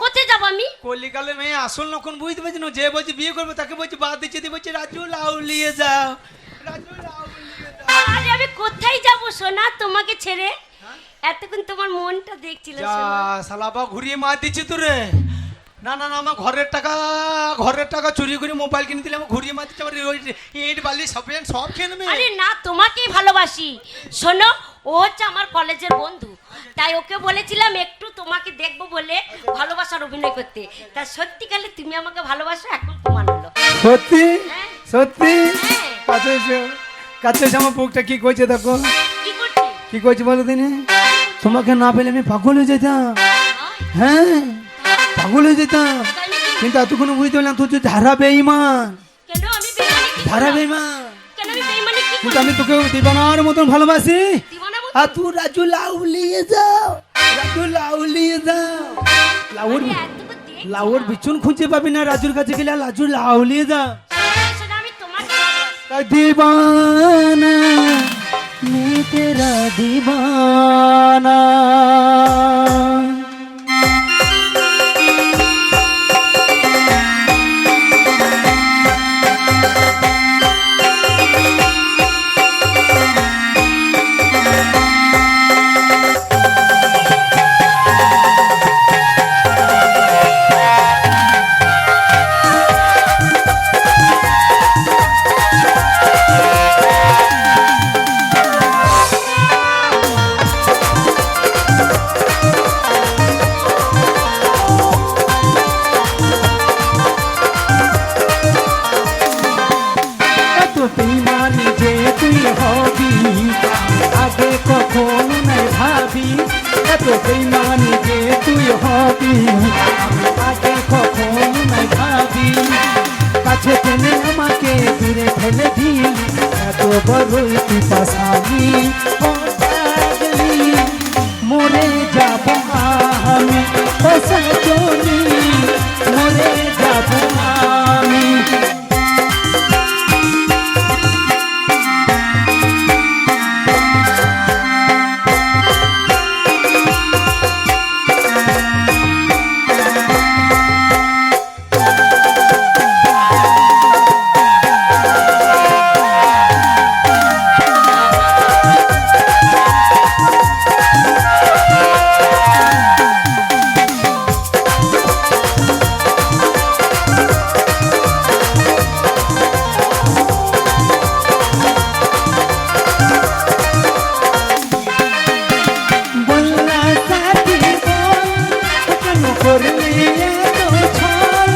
কোথায় যাব আমি? কলিকালে মেয়ে আসল নখন বুঝতে পারছি না, যে বলছে বিয়ে করবে তাকে বলছে বাদ দিচ্ছে, দিয়ে বলছে রাজু লাউলিয়ে যাও, রাজু লাউলিয়ে যাও। আরে আমি কোথায় যাব সোনা তোমাকে ছেড়ে? এতক্ষণ তোমার মনটা দেখছিল যা শালা বা ঘুরিয়ে মার দিচ্ছি তো রে। না না না, আমার ঘরের টাকা চুরি করে মোবাইল কিনে দিলে আমার ঘুরিয়ে মার দিচ্ছে। আমার ওই ইট বালি সব খেয়ে নেবে। আরে না, তোমাকেই ভালোবাসি। শোনো, ও হচ্ছে আমার কলেজের বন্ধু, তাই ওকে বলেছিলাম একটু তোমাকে দেখবো বলে ভালোবাসার অভিনয় করতে। তা সত্যিকালে তুমি আমাকে ভালোবাসো, এখন প্রমাণ হলো। সত্যি হ্যাঁ। সত্যি হ্যাঁ। কাছে এসো, কাছে এসে আমার বুকটা কি করছে দেখো, কি করছি? কি করছে বলো দিনে। তোমাকে না পেলে আমি পাগল হয়ে যেতাম, হ্যাঁ পাগল হয়ে যেতাম। তাই নাকি? কিন্তু এতক্ষণ বুঝতে পারলাম তুই ধারা বেঈমান, কেন আমি বেইমানি কি ধারা করলাম? বেঈমান। কেন আমি বেইমানি কি কিন্তু করলাম? আমি তোকে দিবানার মতন ভালোবাসি। দিওয়ানা বলছো? আর তুই রাজু লাউলিয়ে যাও, রাজু লাউলিয়ে যাও। লাউর আরে এতক্ষণ দেখছি লাউর না। বিচুন খুঁজে পাবি না, রাজুর কাছে গেলে রাজু লাউলিয়ে যাও। শোনো, আমি তোমাকে ভালোবাসি। তাই दीवाना मैं तेरा दीवाना। এত বেঈমানি যে তুই হবি আগে কখনো নাই ভাবি, এত বেঈমানি যে তুই হবি আগে কখনো নাই ভাবি। কাছে টেনে আমাকে দূরে ফেলে দিলি, এত বড়ই তুই পাশানি। ও পাগলি মরে যাব আমি, ও সজনী মরে যাব আমি। বললা সাথী বল কেন করলি এত ছল,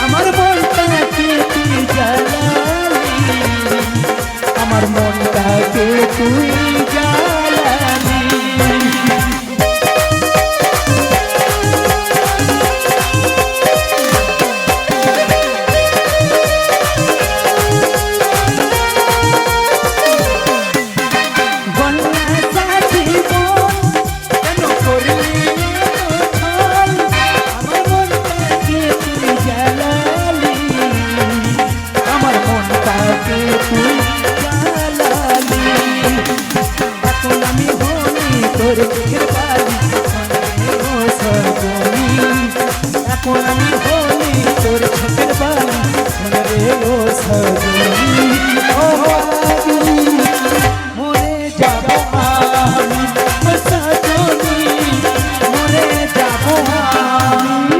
আমার মনটাকে তুই জ্বালালি, আমার মনটাকে তুই জ্বালালি। বললা সাথী বল কেন করলি এত ছল, আমার মনটাকে তুই জ্বালালি, আমার মনটাকে তুই জ্বালালি। এখন আমি হলি তোর চোখের বালি, ও সজনী। এখন আমি হলি তোর চোখের বালি, রে ও সজনী। ও পাগলি মরে যাব আমি, ও সজনী মরে যাব আমি।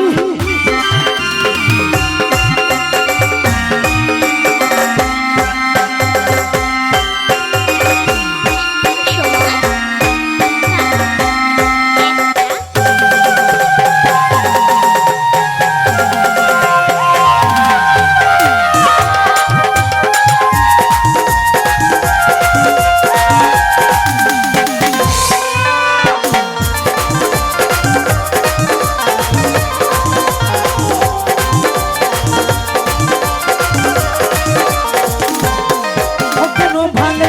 ও কেন ভাঙলে